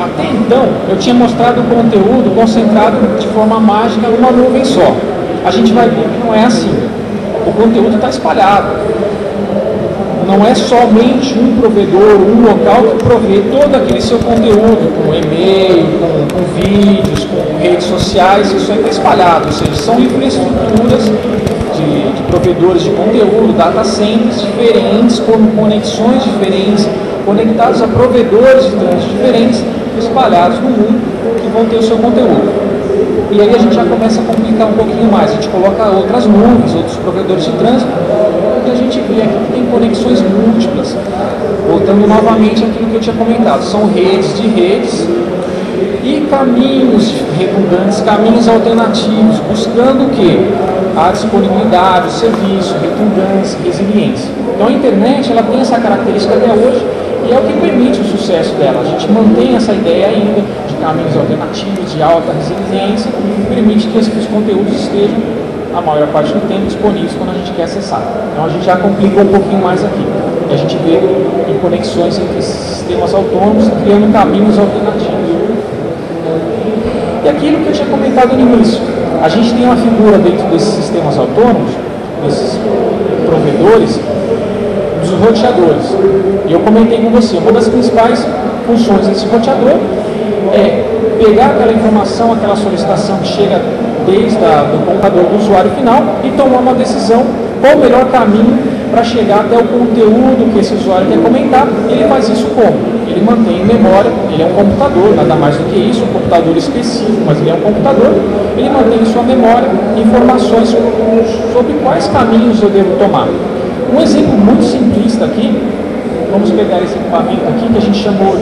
até então eu tinha mostrado o conteúdo concentrado de forma mágica numa nuvem só. A gente vai ver que não é assim. O conteúdo está espalhado. Não é somente um provedor, um local que provê todo aquele seu conteúdo, com e-mail, com vídeos, com redes sociais. Isso aí está espalhado, ou seja, são infraestruturas de provedores de conteúdo, data centers diferentes, com conexões diferentes, conectados a provedores de trânsito diferentes, espalhados no mundo, que vão ter o seu conteúdo. E aí a gente já começa a complicar um pouquinho mais. A gente coloca outras nuvens, outros provedores de trânsito, e a gente vê aqui que tem conexões múltiplas. Voltando novamente àquilo que eu tinha comentado, são redes de redes e caminhos redundantes, caminhos alternativos, buscando o quê? A disponibilidade, o serviço, redundância, resiliência. Então a internet ela tem essa característica até hoje e é o que permite o sucesso dela. A gente mantém essa ideia ainda de caminhos alternativos, de alta resiliência, que permite que os conteúdos estejam a maior parte do tempo disponíveis quando a gente quer acessar. Então a gente já complica um pouquinho mais aqui. E a gente vê em conexões entre sistemas autônomos criando caminhos alternativos. E aquilo que eu tinha comentado no início, a gente tem uma figura dentro desses sistemas autônomos, desses provedores, dos roteadores. E eu comentei com você, uma das principais funções desse roteador é pegar aquela informação, aquela solicitação que chega desde do computador do usuário final e tomar uma decisão qual o melhor caminho para chegar até o conteúdo que esse usuário quer comentar. Ele faz isso como? Ele mantém em memória, ele é um computador, nada mais do que isso, um computador específico, mas ele é um computador, ele mantém em sua memória informações sobre quais caminhos eu devo tomar. Um exemplo muito simplista aqui, vamos pegar esse equipamento aqui que a gente chamou,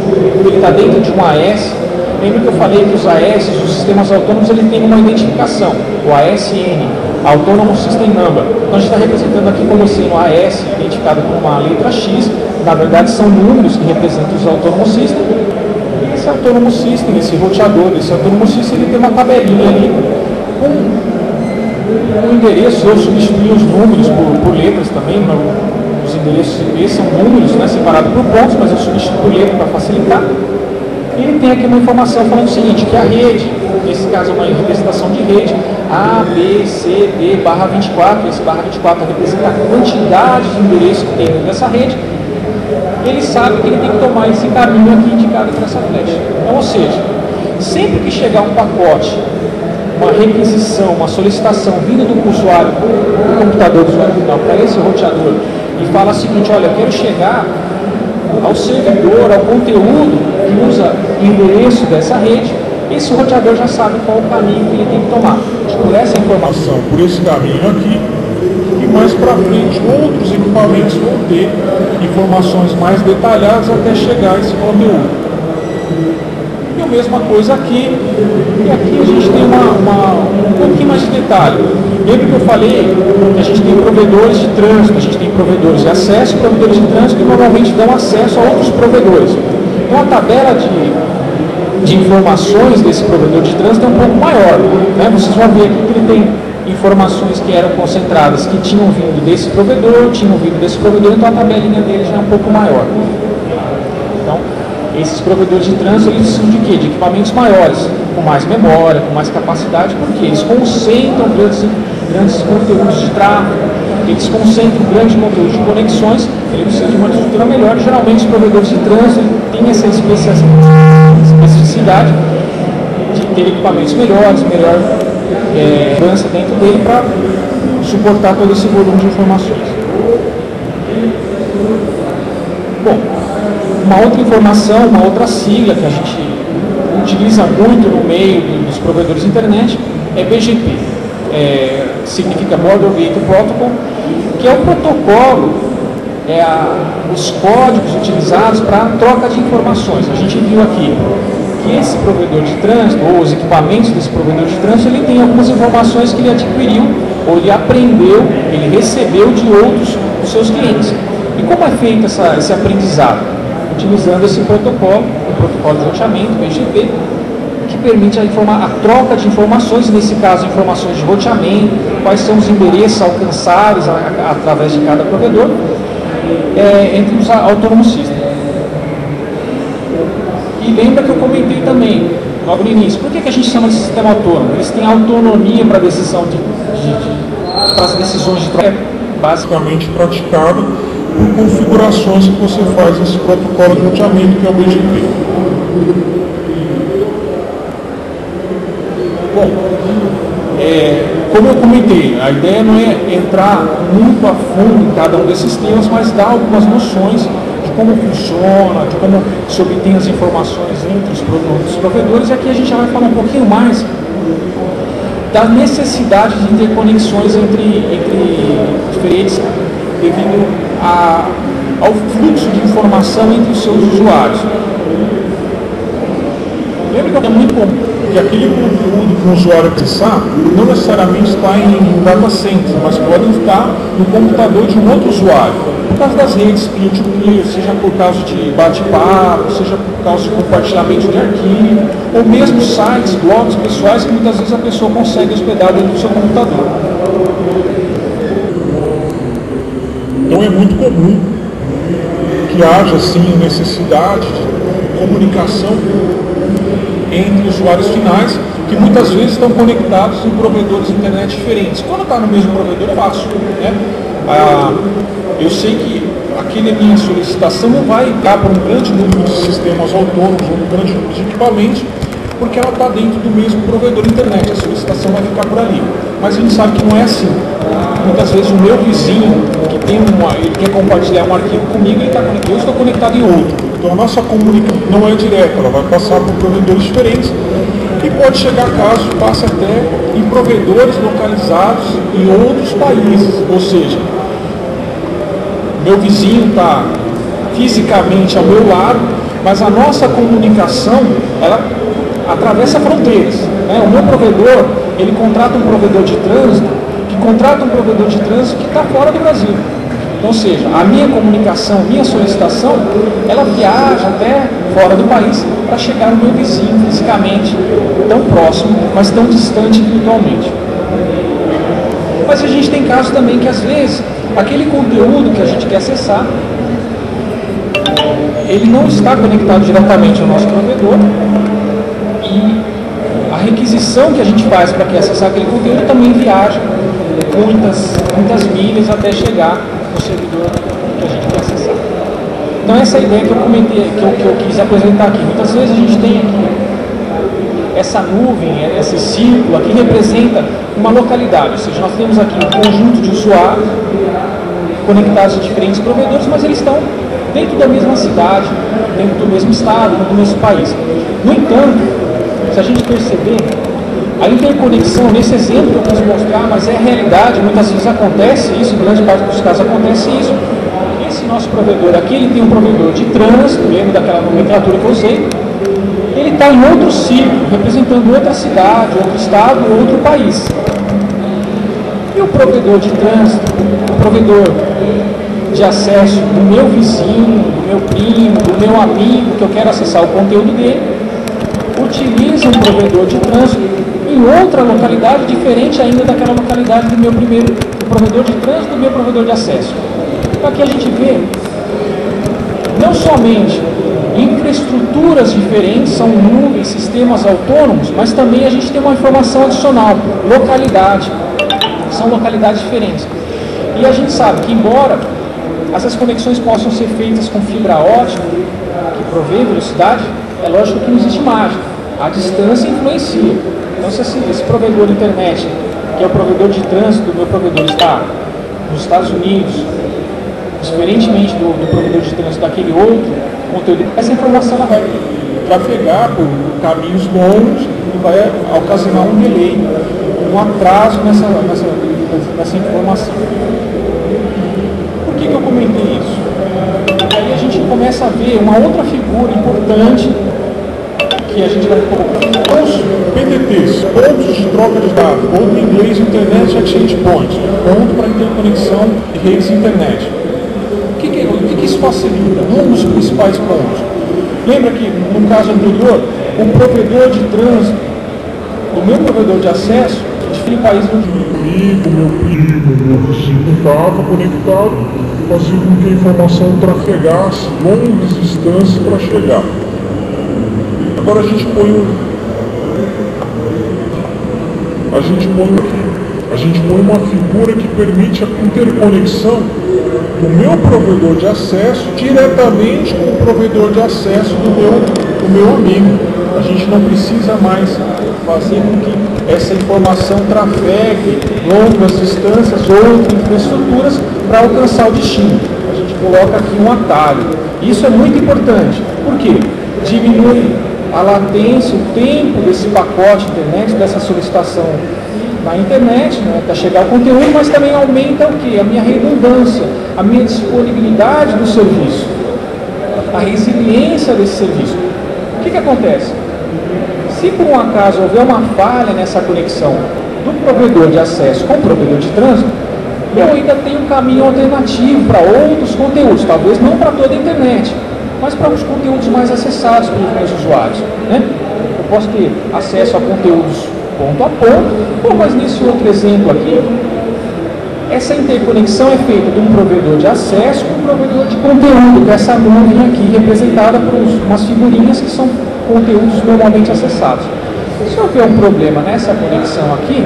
ele está dentro de um AS. Lembra que eu falei que os AS, os sistemas autônomos, ele tem uma identificação, o ASN, Autonomous System Number. Então a gente está representando aqui como sendo o AS, identificado com uma letra X, na verdade são números que representam os Autonomous System. E esse Autonomous System, esse roteador, esse Autonomous System, ele tem uma tabelinha ali com o endereço. Eu substituí os números por letras também, os endereços IP são números, né, separados por pontos, mas eu substituí por letra para facilitar. E ele tem aqui uma informação falando o seguinte, que a rede, nesse caso é uma representação de rede, A, B, C, D, barra 24, esse barra 24 representa a quantidade de endereços que tem dentro dessa rede, ele sabe que ele tem que tomar esse caminho aqui indicado por essa flecha. Então, ou seja, sempre que chegar um pacote, uma requisição, uma solicitação vinda do usuário, do computador do usuário final para esse roteador, e fala o seguinte, olha, eu quero chegar ao servidor, ao conteúdo que usa o endereço dessa rede, esse roteador já sabe qual o caminho que ele tem que tomar. Por essa informação, por esse caminho aqui, e mais para frente outros equipamentos vão ter informações mais detalhadas até chegar a esse conteúdo. E a mesma coisa aqui, e aqui a gente tem um pouquinho mais de detalhe. Lembra que eu falei que a gente tem provedores de trânsito, a gente tem provedores de acesso, provedores de trânsito que normalmente dão acesso a outros provedores. Então a tabela de informações desse provedor de trânsito é um pouco maior, né? Vocês vão ver aqui que ele tem informações que eram concentradas, que tinham vindo desse provedor, então a tabelinha dele já é um pouco maior. Então, esses provedores de trânsito, eles são de quê? De equipamentos maiores, com mais memória, com mais capacidade, porque eles concentram grandes conteúdos de tráfego, eles concentram grandes conteúdos de conexões, eles precisam de uma estrutura melhor, e geralmente os provedores de trânsito têm essa especificidade de ter equipamentos melhores, melhor segurança dentro dele para suportar todo esse volume de informações. Bom, uma outra informação, uma outra sigla que a gente utiliza muito no meio dos provedores de internet é BGP, significa Border Gateway Protocol, que é o protocolo, os códigos utilizados para a troca de informações. A gente viu aqui que esse provedor de trânsito, ou os equipamentos desse provedor de trânsito, ele tem algumas informações que ele adquiriu, ou ele aprendeu, ele recebeu de outros dos seus clientes. E como é feito esse aprendizado? Utilizando esse protocolo, o protocolo de roteamento, BGP, que permite a troca de informações, nesse caso informações de roteamento, quais são os endereços alcançáveis através de cada provedor, entre os Autonomous Systems. E lembra que eu comentei também, logo no início, por que a gente chama de sistema autônomo? Eles têm autonomia para a decisão para as decisões de troca. Basicamente praticado por configurações que você faz nesse protocolo de roteamento, que é o BGP. Bom, como eu comentei, a ideia não é entrar muito a fundo em cada um desses temas, mas dar algumas noções de como funciona, de como se obtém as informações entre os provedores, e aqui a gente já vai falar um pouquinho mais da necessidade de interconexões entre diferentes devido ao fluxo de informação entre os seus usuários. Lembra que é muito comum que aquele conteúdo que o usuário acessar não necessariamente está em data center, mas pode estar no computador de um outro usuário. Por causa das redes peer-to-peer, seja por causa de bate-papo, seja por causa de compartilhamento de arquivo, ou mesmo sites, blogs pessoais que muitas vezes a pessoa consegue hospedar dentro do seu computador. Então é muito comum que haja sim necessidade de comunicação entre usuários finais que muitas vezes estão conectados em provedores de internet diferentes. Quando está no mesmo provedor é fácil, né? Eu sei que aqui na minha solicitação não vai dar para um grande número de sistemas autônomos ou um grande número de equipamentos, porque ela está dentro do mesmo provedor de internet, a solicitação vai ficar por ali. Mas a gente sabe que não é assim. Muitas vezes o meu vizinho, que tem ele quer compartilhar um arquivo comigo, eu estou conectado em outro. Então a nossa comunicação não é direta, ela vai passar por provedores diferentes e pode chegar caso passe até em provedores localizados em outros países. Ou seja, meu vizinho está fisicamente ao meu lado, mas a nossa comunicação ela atravessa fronteiras, né? O meu provedor, ele contrata um provedor de trânsito que está fora do Brasil. Então, ou seja, a minha comunicação, minha solicitação, ela viaja até fora do país para chegar no meu vizinho fisicamente, tão próximo, mas tão distante virtualmente. Mas a gente tem casos também que às vezes aquele conteúdo que a gente quer acessar, ele não está conectado diretamente ao nosso provedor e a requisição que a gente faz para que acessar aquele conteúdo também viaja muitas milhas até chegar no servidor que a gente quer acessar. Então essa é a ideia que eu comentei, que eu quis apresentar aqui. Muitas vezes a gente tem aqui essa nuvem, esse círculo aqui representa uma localidade, ou seja, nós temos aqui um conjunto de usuários conectados a diferentes provedores, mas eles estão dentro da mesma cidade, dentro do mesmo estado, dentro do mesmo país. No entanto, se a gente perceber, a interconexão, nesse exemplo que eu quis mostrar, mas é a realidade, muitas vezes acontece isso, em grande parte dos casos acontece isso. Esse nosso provedor aqui, ele tem um provedor de trânsito, lembra daquela nomenclatura que eu usei, ele está em outro círculo, representando outra cidade, outro estado, outro país. E o provedor de trânsito, o provedor de acesso do meu vizinho, do meu primo, do meu amigo, que eu quero acessar o conteúdo dele, utiliza um provedor de trânsito em outra localidade, diferente ainda daquela localidade do meu primeiro, do provedor de trânsito do meu provedor de acesso. Então aqui a gente vê, não somente infraestruturas diferentes, são nuvens, sistemas autônomos, mas também a gente tem uma informação adicional, localidade, são localidades diferentes. E a gente sabe que embora essas conexões possam ser feitas com fibra ótica, que provê velocidade, é lógico que não existe mágica, a distância influencia. Então se esse provedor de internet, que é o provedor de trânsito do meu provedor, está nos Estados Unidos, diferentemente do provedor de trânsito daquele outro conteúdo, essa informação ela vai trafegar por caminhos longos e vai ocasionar um delay, um atraso nessa informação. Por que eu comentei isso? Porque aí a gente começa a ver uma outra figura importante que a gente vai colocar. Os PDTs, pontos de troca de dados, ou em inglês Internet Exchange Point, ponto para interconexão de redes de internet. O que isso facilita? Um dos principais pontos. Lembra que no caso anterior, o provedor de trânsito, o meu provedor de acesso, de país onde meu primo, meu vizinho estava conectado, fazia com que a informação trafegasse longas distâncias para chegar. Agora a gente põe uma figura que permite a interconexão do meu provedor de acesso diretamente com o provedor de acesso do meu amigo. A gente não precisa mais fazer com que essa informação trafegue longas distâncias ou infraestruturas para alcançar o destino. A gente coloca aqui um atalho. Isso é muito importante. Por quê? Diminui a latência, o tempo desse pacote internet, dessa solicitação na internet, né, para chegar ao conteúdo, mas também aumenta o quê? A minha redundância, a minha disponibilidade do serviço, a resiliência desse serviço. O que acontece? Se por um acaso houver uma falha nessa conexão do provedor de acesso com o provedor de trânsito, eu ainda tenho um caminho alternativo para outros conteúdos, talvez não para toda a internet, mas para os conteúdos mais acessados pelos meus usuários, né? Eu posso ter acesso a conteúdos ponto a ponto, mas nesse outro exemplo aqui, essa interconexão é feita de um provedor de acesso com um provedor de conteúdo, que é essa nuvem aqui representada por umas figurinhas que são conteúdos normalmente acessados. Se houver um problema nessa conexão aqui,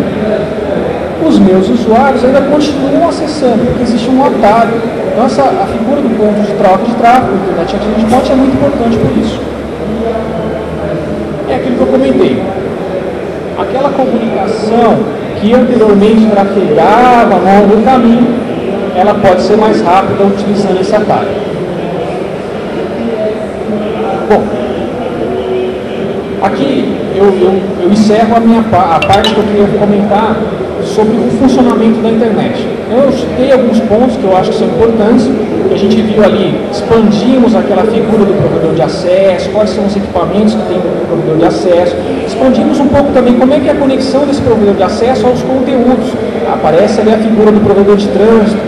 os meus usuários ainda continuam acessando, porque existe um atalho. Então a figura do ponto de troca de tráfego, do Internet Activity Point, é muito importante por isso. É aquilo que eu comentei. Aquela comunicação que anteriormente trafegava ao longo do caminho, ela pode ser mais rápida utilizando esse atalho. Bom, aqui eu encerro a parte que eu queria comentar sobre o funcionamento da internet. Eu citei alguns pontos que eu acho que são importantes, que a gente viu ali, expandimos aquela figura do provedor de acesso, quais são os equipamentos que tem no provedor de acesso, expandimos um pouco também como é que é a conexão desse provedor de acesso aos conteúdos. Aparece ali a figura do provedor de trânsito,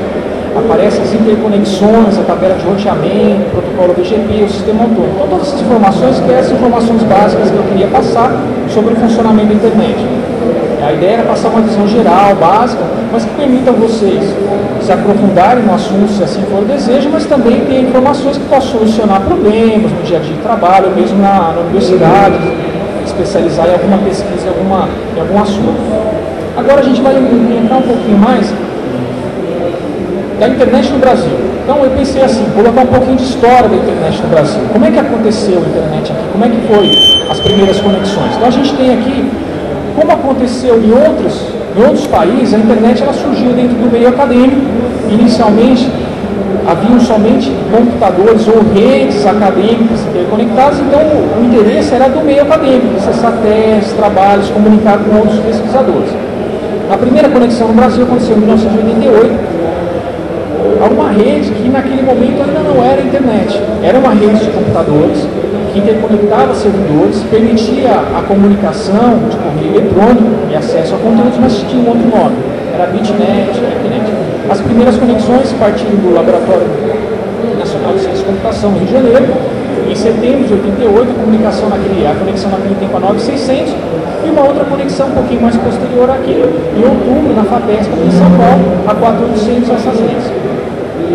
aparecem as interconexões, a tabela de roteamento, o protocolo BGP, o sistema autônomo. Então todas essas informações, que são informações básicas que eu queria passar sobre o funcionamento da internet. A ideia era passar uma visão geral, básica, mas que permita a vocês se aprofundarem no assunto, se assim for o desejo, mas também ter informações que possam solucionar problemas no dia a dia de trabalho, ou mesmo na universidade, especializar em alguma pesquisa, em algum assunto. Agora a gente vai entrar um pouquinho mais da internet no Brasil. Então eu pensei assim, colocar um pouquinho de história da internet no Brasil. Como é que aconteceu a internet aqui? Como é que foi as primeiras conexões? Então a gente tem aqui, como aconteceu em outros países, a internet ela surgiu dentro do meio acadêmico. Inicialmente, haviam somente computadores ou redes acadêmicas interconectadas, então o interesse era do meio acadêmico, acessar testes, trabalhos, comunicar com outros pesquisadores. A primeira conexão no Brasil aconteceu em 1988, a uma rede que naquele momento ainda não era internet, era uma rede de computadores que interconectava servidores, permitia a comunicação de correio eletrônico e acesso a conteúdos, mas tinha um outro nome, era BitNet, Ethernet. As primeiras conexões partiram do Laboratório Nacional de Ciência e Computação no Rio de Janeiro. Em setembro de 88, a conexão naquele tempo a 9600, e uma outra conexão um pouquinho mais posterior aqui, em outubro, na FAPESP, aqui em São Paulo, a 4800 essas redes.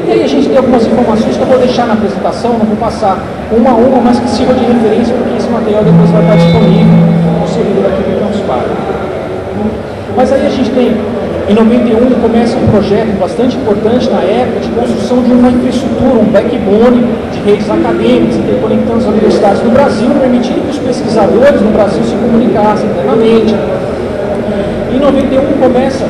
E aí a gente tem algumas informações que eu vou deixar na apresentação, não vou passar uma a uma, mas que sirva de referência, porque esse material depois vai estar disponível no servidor aqui do Campus Party. Mas aí a gente tem, em 91, começa um projeto bastante importante na época de construção de uma infraestrutura, um backbone de redes acadêmicas, interconectando as universidades do Brasil, permitindo que os pesquisadores no Brasil se comunicassem internamente. Em 91 começa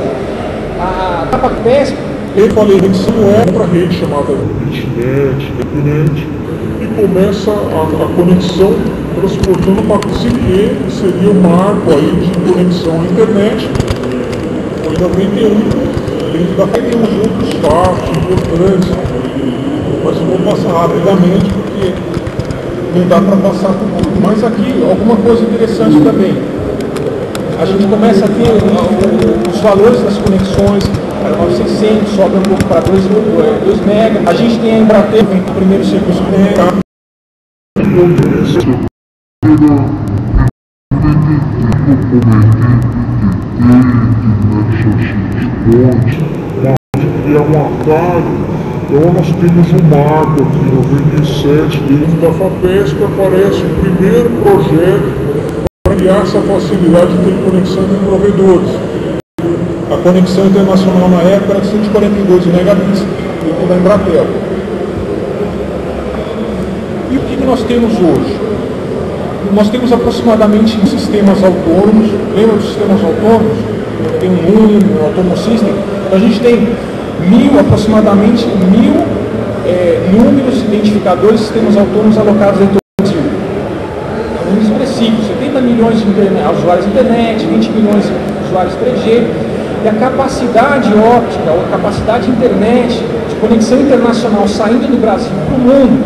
a FAPESP. Eu falei, a rede é para a rede chamada BitNet, Ethernet, e começa a conexão transportando para a CPE, que seria o marco aí de conexão à internet. Foi em 91, dentro da tem uns outros fatos importantes, mas eu vou passar rapidamente porque não dá para passar por tudo. Mas aqui, alguma coisa interessante também. A gente começa a ter os valores das conexões, era 900, sobe um pouco para 2 MB. A gente tem a Embratel, vem o primeiro serviço comunicado. É um atalho, então nós temos um marco aqui em 97, dentro da FAPESP aparece o primeiro projeto para criar essa facilidade de ter conexão com provedores. A conexão internacional na época era 142 megabits dentro da Embratel. E o que nós temos hoje? Nós temos aproximadamente sistemas autônomos. Lembra dos sistemas autônomos? Tem um Autonomous System. Então a gente tem aproximadamente 1000 números identificadores de sistemas autônomos alocados dentro do Brasil. É um número milhões de usuários de internet, 20 milhões de usuários 3G, e a capacidade óptica, ou a capacidade de internet, de conexão internacional saindo do Brasil para o mundo,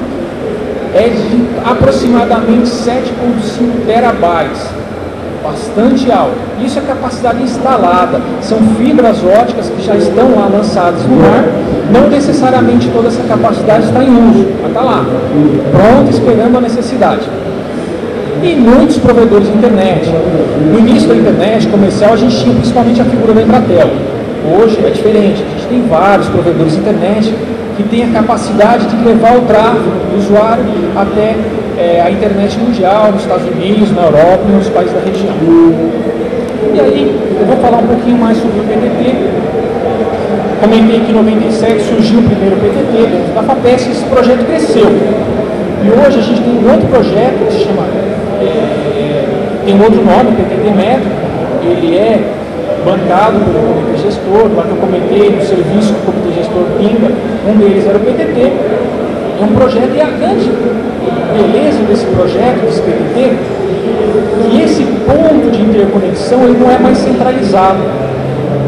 é de aproximadamente 7,5 terabytes, bastante alto. Isso é capacidade instalada, são fibras ópticas que já estão lá lançadas no ar, não necessariamente toda essa capacidade está em uso, mas está lá, pronta, esperando a necessidade. E muitos provedores de internet. No início da internet comercial a gente tinha principalmente a figura da Embratel. Hoje é diferente, a gente tem vários provedores de internet que têm a capacidade de levar o tráfego do usuário até a internet mundial, nos Estados Unidos, na Europa e nos países da região. E aí, eu vou falar um pouquinho mais sobre o PTT. Comentei que em 97 surgiu o primeiro PTT dentro da FAPESP e esse projeto cresceu. E hoje a gente tem um outro projeto que se chama, tem um outro nome, PTT Metro, ele é bancado pelo comitê gestor, lá que eu comentei no serviço que o comitê gestor pinga, um deles era o PTT. É um projeto, e a grande beleza desse projeto, desse PTT, que esse ponto de interconexão ele não é mais centralizado.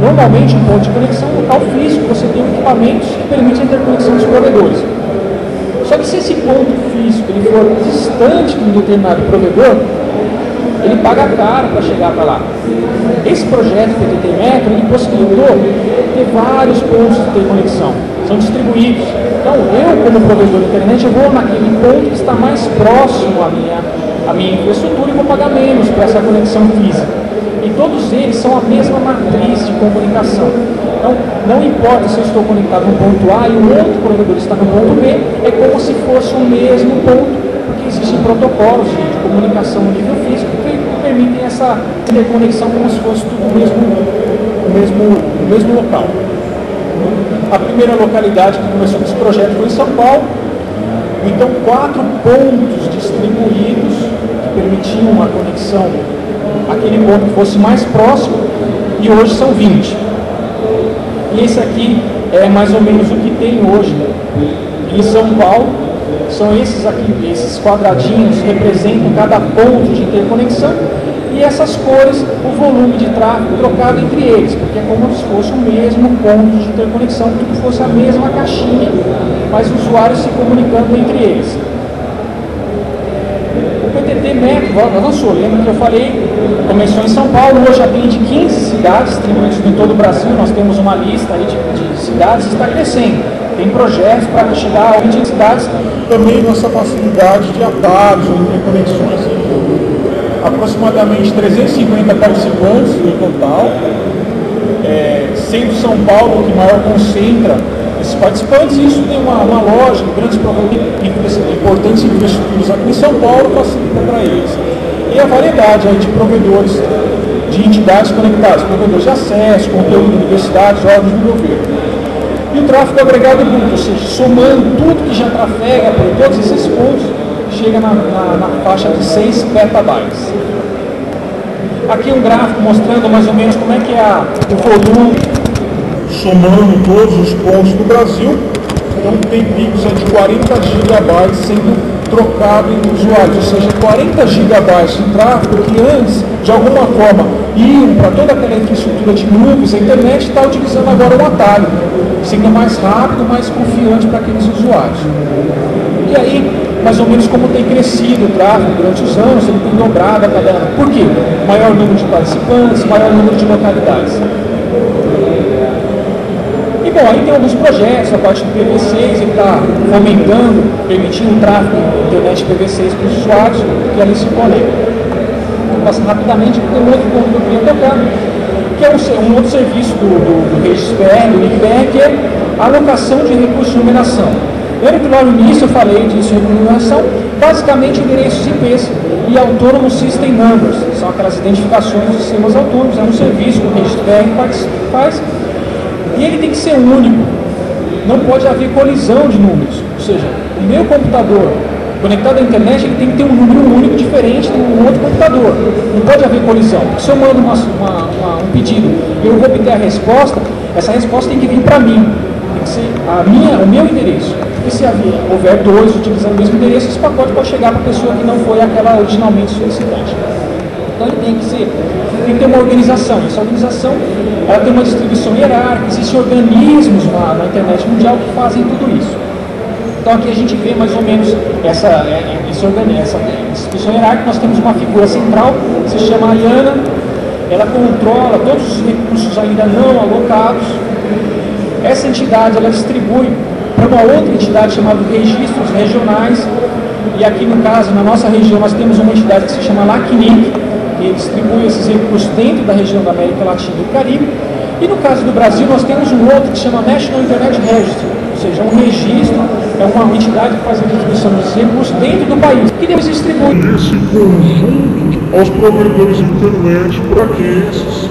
Normalmente, um ponto de conexão é um local físico, você tem equipamentos que permitem a interconexão dos provedores. Só que se esse ponto físico ele for distante de um determinado provedor, ele paga caro para chegar para lá. Esse projeto PTT Metro ele possibilitou ter vários pontos de interconexão, são distribuídos. Então, eu como provedor de internet, eu vou naquele ponto que está mais próximo à minha infraestrutura e vou pagar menos para essa conexão física. E todos eles são a mesma matriz de comunicação. Então, não importa se eu estou conectado no ponto A e o outro provedor está no ponto B, é como se fosse o mesmo ponto, porque existem protocolos de comunicação no nível físico que permitem essa interconexão como se fosse tudo o mesmo local. A primeira localidade que começou com esse projeto foi em São Paulo. Então, 4 pontos distribuídos que permitiam uma conexão aquele ponto que fosse mais próximo, e hoje são 20. E esse aqui é mais ou menos o que tem hoje em São Paulo. São esses aqui, esses quadradinhos representam cada ponto de interconexão, e essas cores, o volume de tráfego trocado entre eles, porque é como se fosse o mesmo ponto de interconexão, tudo fosse a mesma caixinha, mas usuários se comunicando entre eles. O PTT Metro avançou, lembra que eu falei, começou em São Paulo, hoje atende 15 cidades distribuídas em todo o Brasil, nós temos uma lista aí de cidades e está crescendo. Tem projetos para chegar a 20 cidades. Também nossa facilidade de atalhos ou interconexões. Aproximadamente 350 participantes no total, sendo São Paulo o que maior concentra esses participantes. Isso tem uma lógica, grandes importantes infraestruturas aqui em São Paulo facilita para eles. E a variedade aí de provedores, de entidades conectadas, provedores de acesso, conteúdo de universidades, órgãos do governo. E o tráfego agregado bruto, ou seja, somando tudo que já trafega por todos esses pontos, chega na faixa de 6 petabytes. Aqui um gráfico mostrando mais ou menos como é que é o volume, somando todos os pontos do Brasil. Então tem picos de 40 gigabytes sendo trocado em usuários, ou seja, 40 gigabytes de tráfego que antes, de alguma forma, iam para toda aquela infraestrutura de nuvens, a internet está utilizando agora um atalho, sendo mais rápido, mais confiante para aqueles usuários. E aí, mais ou menos como tem crescido o tráfego durante os anos, ele tem dobrado a cada ano. Por quê? Maior número de participantes, maior número de localidades. E bom, aí tem alguns projetos, a parte do PV6, ele está fomentando, permitindo o tráfego de internet PV6 para os usuários que ali se conectam. Vou passar rapidamente, porque tem um outro ponto que eu queria tocar, que é um outro serviço do RegistPR, do IPR, que é a alocação de recursos de numeração. Lembra que lá no início eu falei disso de numeração? Basicamente endereços IPs e Autonomous System Numbers, são aquelas identificações dos sistemas autônomos, é um serviço que o RegistPR faz, e ele tem que ser único, não pode haver colisão de números, ou seja, o meu computador conectado à internet ele tem que ter um número único diferente do outro computador, não pode haver colisão. Se eu mando um pedido e eu vou obter a resposta, essa resposta tem que vir para mim, tem que ser o meu endereço. E se houver dois utilizando o mesmo endereço, esse pacote pode chegar para a pessoa que não foi aquela originalmente solicitante. Então ele tem que ter uma organização. Essa organização ela tem uma distribuição hierárquica, existem organismos na internet mundial que fazem tudo isso. Então aqui a gente vê mais ou menos essa distribuição hierárquica. Nós temos uma figura central que se chama IANA, ela controla todos os recursos ainda não alocados. Essa entidade ela distribui para uma outra entidade chamada Registros Regionais, e aqui no caso, na nossa região, nós temos uma entidade que se chama LACNIC, que distribui esses recursos dentro da região da América Latina e do Caribe. E no caso do Brasil, nós temos um outro que se chama National Internet Registry, ou seja, um registro, é uma entidade que faz a distribuição desses recursos dentro do país, que depois distribui esse conjunto aos provedores de internet para que esses,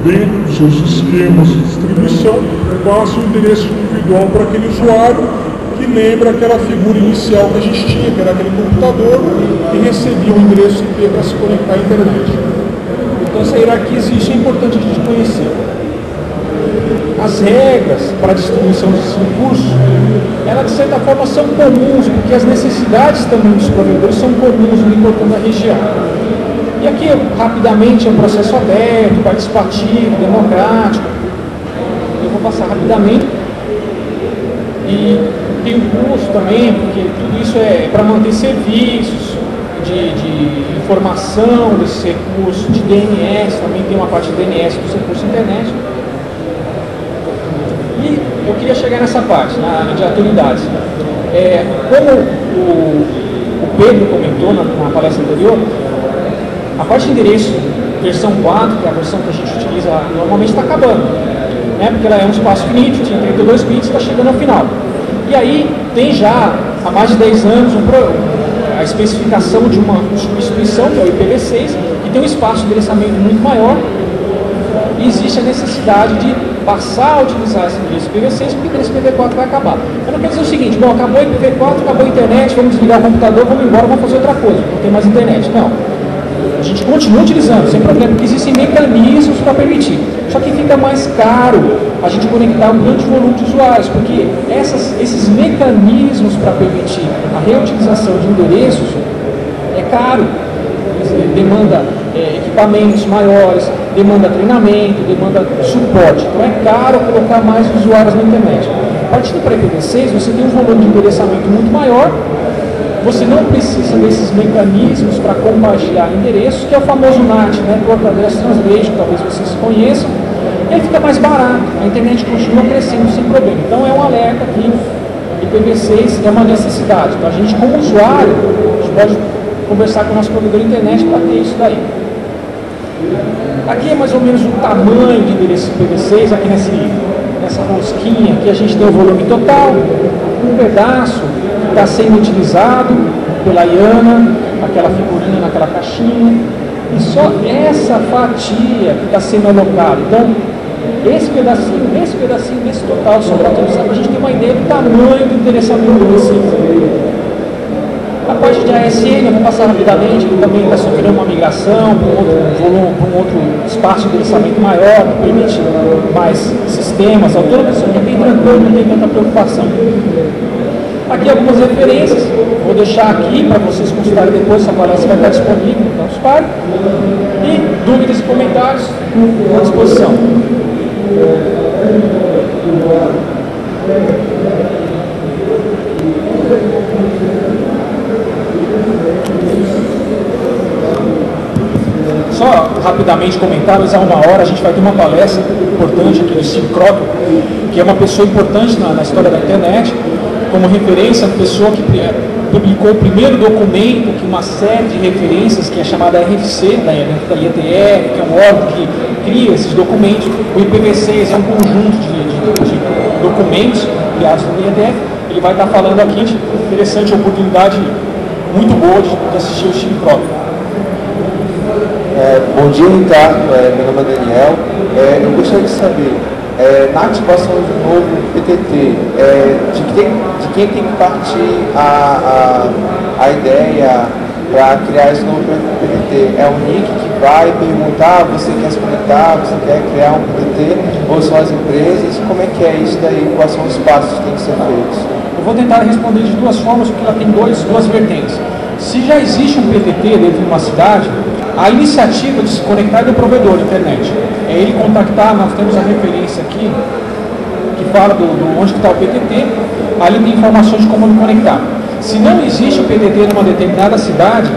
dentro dos seus sistemas de distribuição, passem o endereço individual para aquele usuário que lembra aquela figura inicial que a gente tinha, que era aquele computador que recebia o endereço IP para se conectar à internet. Então essa hierarquia existe, é importante a gente conhecer. As regras para a distribuição desses recursos, elas de certa forma são comuns, porque as necessidades também dos provedores são comuns, não importando a região. E aqui, rapidamente, é um processo aberto, participativo, democrático. Eu vou passar rapidamente. E tem um custo também, porque tudo isso é para manter serviços de informação desses recursos, de DNS, também tem uma parte de DNS dos recursos internet. E eu queria chegar nessa parte, de atualidades. Como o Pedro comentou na palestra anterior, a parte de endereço versão 4, que é a versão que a gente utiliza normalmente, está acabando, né? Porque ela é um espaço finito, tinha 32 bits, está chegando ao final. E aí tem já, há mais de 10 anos, a especificação de uma substituição, que é o IPv6, que tem um espaço de endereçamento muito maior, e existe a necessidade de passar a utilizar esse endereço IPv6, porque o endereço IPv4 vai acabar. Eu não quero dizer o seguinte, bom, acabou o IPv4, acabou a internet, vamos desligar o computador, vamos embora, vamos fazer outra coisa, não tem mais internet. Não. A gente continua utilizando, sem problema, porque existem mecanismos para permitir. Só que fica mais caro a gente conectar um grande volume de usuários, porque esses mecanismos para permitir a reutilização de endereços é caro. Demanda equipamentos maiores, demanda treinamento, demanda suporte. Então é caro colocar mais usuários na internet. Partindo para IPv6, você tem um volume de endereçamento muito maior. Você não precisa desses mecanismos para compartilhar endereços, que é o famoso NAT, Network Address Translation, talvez vocês conheçam, e aí fica mais barato, a internet continua crescendo sem problema. Então é um alerta aqui, IPv6 é uma necessidade. Então a gente, como usuário, a gente pode conversar com o nosso provedor de internet para ter isso daí. Aqui é mais ou menos o tamanho de endereço IPv6, aqui nessa rosquinha, aqui a gente tem o volume total, um pedaço está sendo utilizado pela IANA, aquela figurinha naquela caixinha, e só essa fatia que está sendo alocada. Então, esse pedacinho, desse total só para utilizar, para a gente ter uma ideia do tamanho do endereçamento desse. A parte de ASN, eu vou passar rapidamente, ele também está sofrendo uma migração para um outro volume, para um outro espaço de endereçamento maior, que permite mais sistemas autônomos, isso aqui é bem tranquilo, não tem tanta preocupação. Aqui algumas referências, vou deixar aqui para vocês consultarem depois, essa palestra vai estar disponível no nosso par. E dúvidas e comentários à disposição. Só rapidamente comentários, há uma hora a gente vai ter uma palestra importante aqui do Steve Crocker, que é uma pessoa importante na história da internet, como referência, a pessoa que publicou o primeiro documento, que uma série de referências, que é chamada RFC, da IETF, que é um órgão que cria esses documentos. O IPv6 é um conjunto de documentos criados pela IETF. Ele vai estar falando aqui, interessante, oportunidade muito boa de assistir o Steve Crocker. Bom dia, Ricardo. Meu nome é Daniel. Eu gostaria de saber, na ativação do novo PTT, de quem tem que partir a ideia para criar esse novo PTT? É o NIC que vai perguntar, você quer se conectar, você quer criar um PTT, ou são as empresas? Como é que é isso daí? Quais são os passos que têm que ser feitos? Eu vou tentar responder de duas formas, porque ela tem duas vertentes. Se já existe um PTT dentro de uma cidade, a iniciativa de se conectar é do provedor de internet. É ele contactar, nós temos a referência aqui, que fala do onde está o PTT, ali tem informações de como me conectar. Se não existe o PTT numa determinada cidade,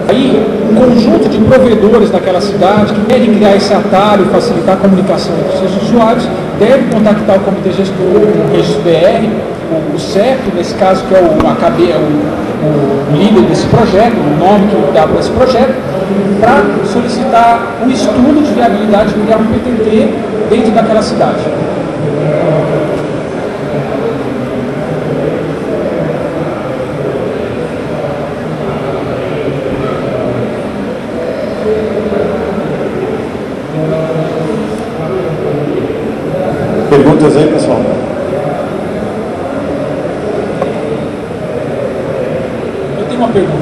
aí um conjunto de provedores daquela cidade que querem criar esse atalho e facilitar a comunicação entre os seus usuários, deve contactar o Comitê Gestor, o Registro BR, o CEP, nesse caso que é o líder desse projeto, o nome que dá para esse projeto, para solicitar um estudo de viabilidade de criar um PTT dentro daquela cidade. Perguntas aí, pessoal? Eu tenho uma pergunta.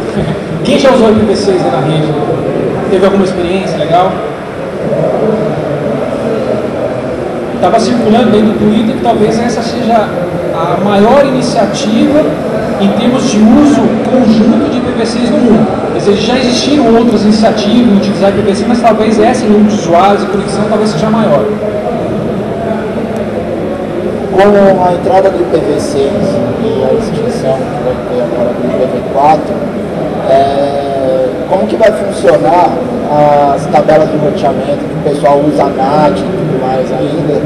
Quem já usou IPv6 aí na rede? Teve alguma experiência legal? Estava circulando aí no Twitter que talvez essa seja a maior iniciativa em termos de uso conjunto de IPv6 no mundo. Quer dizer, já existiram outras iniciativas em utilizar IPv6, mas talvez essa em número de usuários e conexão talvez seja maior. Com a entrada do IPv6 e a extinção que vai ter agora do IPv4, como que vai funcionar as tabelas de roteamento que o pessoal usa NAT e tudo mais ainda?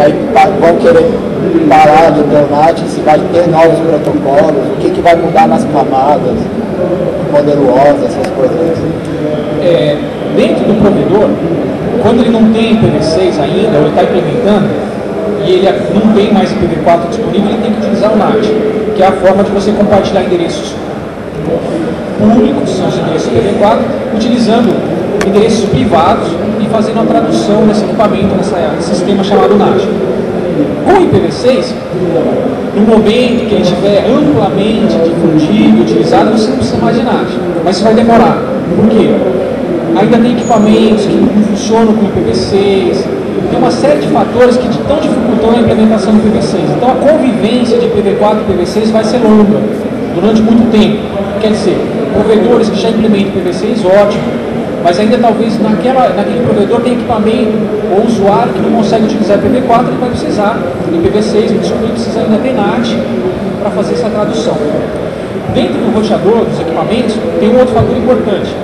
Aí vão querer parar de ter o NAT, se vai ter novos protocolos, o que vai mudar nas camadas, modelo OSI, essas coisas assim. Dentro do provedor, quando ele não tem IPv6 ainda, ou ele está implementando, e ele não tem mais IPv4 disponível, ele tem que utilizar o NAT, que é a forma de você compartilhar endereços públicos, são os endereços IPv4, utilizando endereços privados e fazendo a tradução nesse equipamento, nesse sistema chamado NAT. Com o IPv6, no momento que ele estiver amplamente difundido, utilizado, você não precisa mais de NAT, mas isso vai demorar. Por quê? Ainda tem equipamentos que não funcionam com IPv6, tem uma série de fatores que estão dificultando a implementação do IPv6. Então a convivência de IPv4 e IPv6 vai ser longa, durante muito tempo. Quer dizer, provedores que já implementam IPv6, ótimo, mas ainda talvez naquele provedor tem equipamento ou usuário que não consegue utilizar IPv4, ele vai precisar de IPv6, ele precisa ainda ter NAT para fazer essa tradução. Dentro do roteador, dos equipamentos, tem um outro fator importante.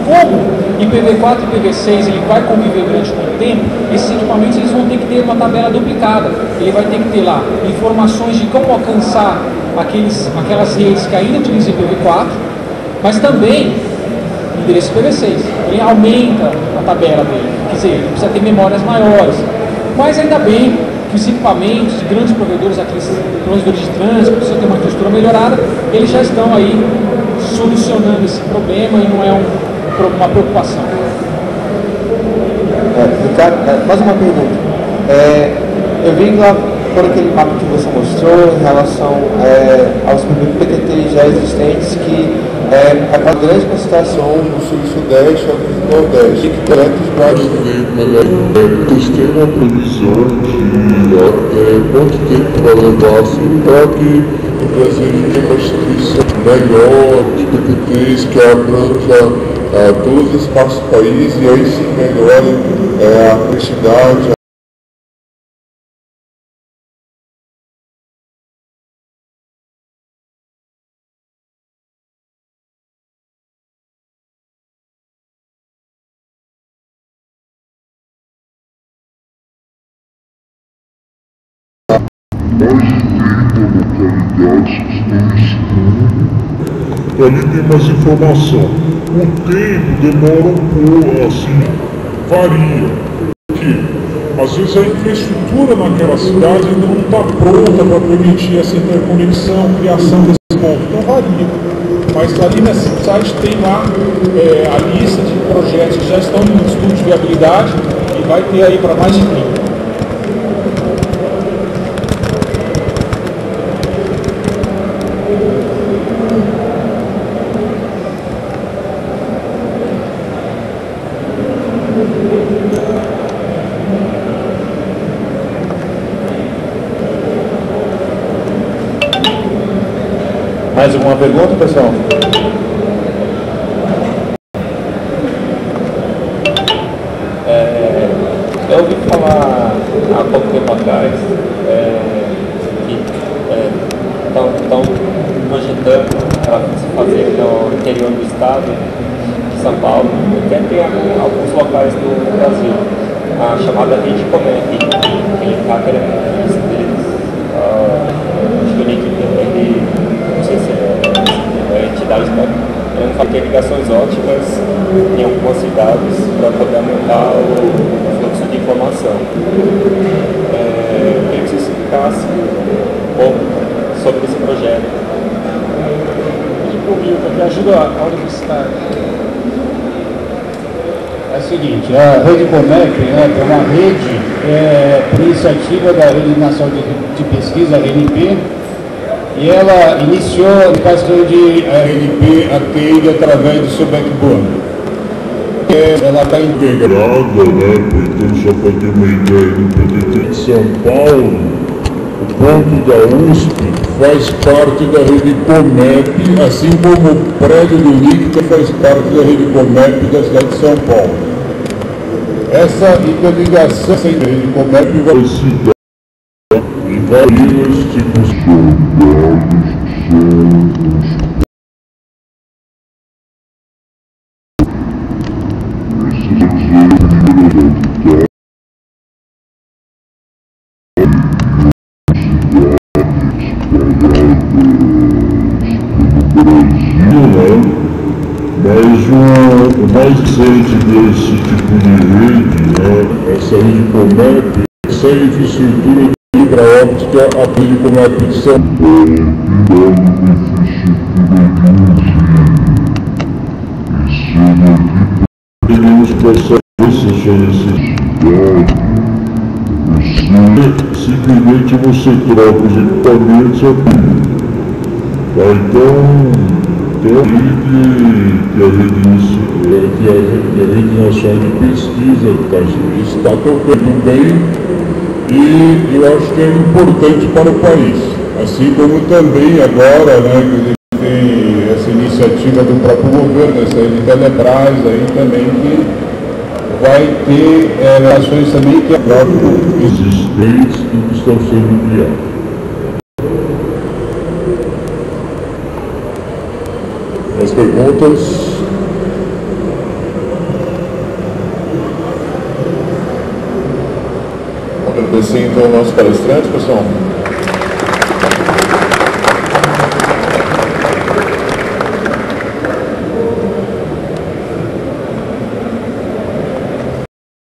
Como IPv4 e IPv6 ele vai conviver durante muito tempo, esses equipamentos eles vão ter que ter uma tabela duplicada. Ele vai ter que ter lá informações de como alcançar aquelas redes que ainda utilizam IPv4, mas também endereço IPv6. Ele aumenta a tabela dele, quer dizer, ele precisa ter memórias maiores. Mas ainda bem que os equipamentos de grandes provedores, aqueles provedores de trânsito, precisam ter uma infraestrutura melhorada, eles já estão aí solucionando esse problema e não é uma preocupação. Ricardo, mais uma pergunta. Eu vi lá por aquele mapa que você mostrou em relação aos PTT já existentes que a grande concentração no sul e sudeste e no nordeste. Vocês têm uma previsão de quanto tempo vai levar assim, para que o Brasil tenha uma instituição melhor de PTTs que abranja todos os espaços do país e aí sim melhore a quantidade. Ali tem mais informação. O tempo demora um pouco, assim, varia. Porque às vezes a infraestrutura naquela cidade ainda não está pronta para permitir essa interconexão, criação desse ponto. Então varia. Mas ali nesse site tem lá a lista de projetos que já estão em estudo de viabilidade e vai ter aí para mais de 30. Mais alguma pergunta, pessoal? para se fazer no interior do estado de São Paulo, até tem alguns locais do Brasil, a chamada Rede Comep. Ele está querendo isso deles. Acho que o Nick, ele, não sei se é entidade para ter ligações ótimas em algumas cidades para poder aumentar o fluxo de informação. Eu queria que você explicasse um pouco sobre esse projeto. O Milton, que ajuda a universidade. É o seguinte, a Rede Comep é uma rede por iniciativa da Rede Nacional de Pesquisa, a RNP, e ela iniciou no caso de a RNP atende através do seu backbone. Ela está integrada, né? Então, só para ter uma ideia, no PTT de São Paulo, o ponto da USP faz parte da Rede Comep, assim como o prédio do NIC faz parte da Rede Comep da cidade de São Paulo. Essa interligação entre a Rede Comep vai se dar em vários tipos de dados. Mas o mais recente desse tipo de rede, né, essa rede Comep, essa infraestrutura de fibra óptica, a rede Comep de São Paulo, queremos passar essa sua necessidade. Simplesmente você troca os equipamentos aqui. Então a Rede Nacional de Pesquisa está tocando bem e eu acho que é importante para o país. Assim como também agora, né, que tem essa iniciativa do próprio governo, essa rede Telebrás aí também, que vai ter relações também que é próprio existentes e que estão sendo criados. As perguntas? Agradecer então ao nosso palestrante, pessoal.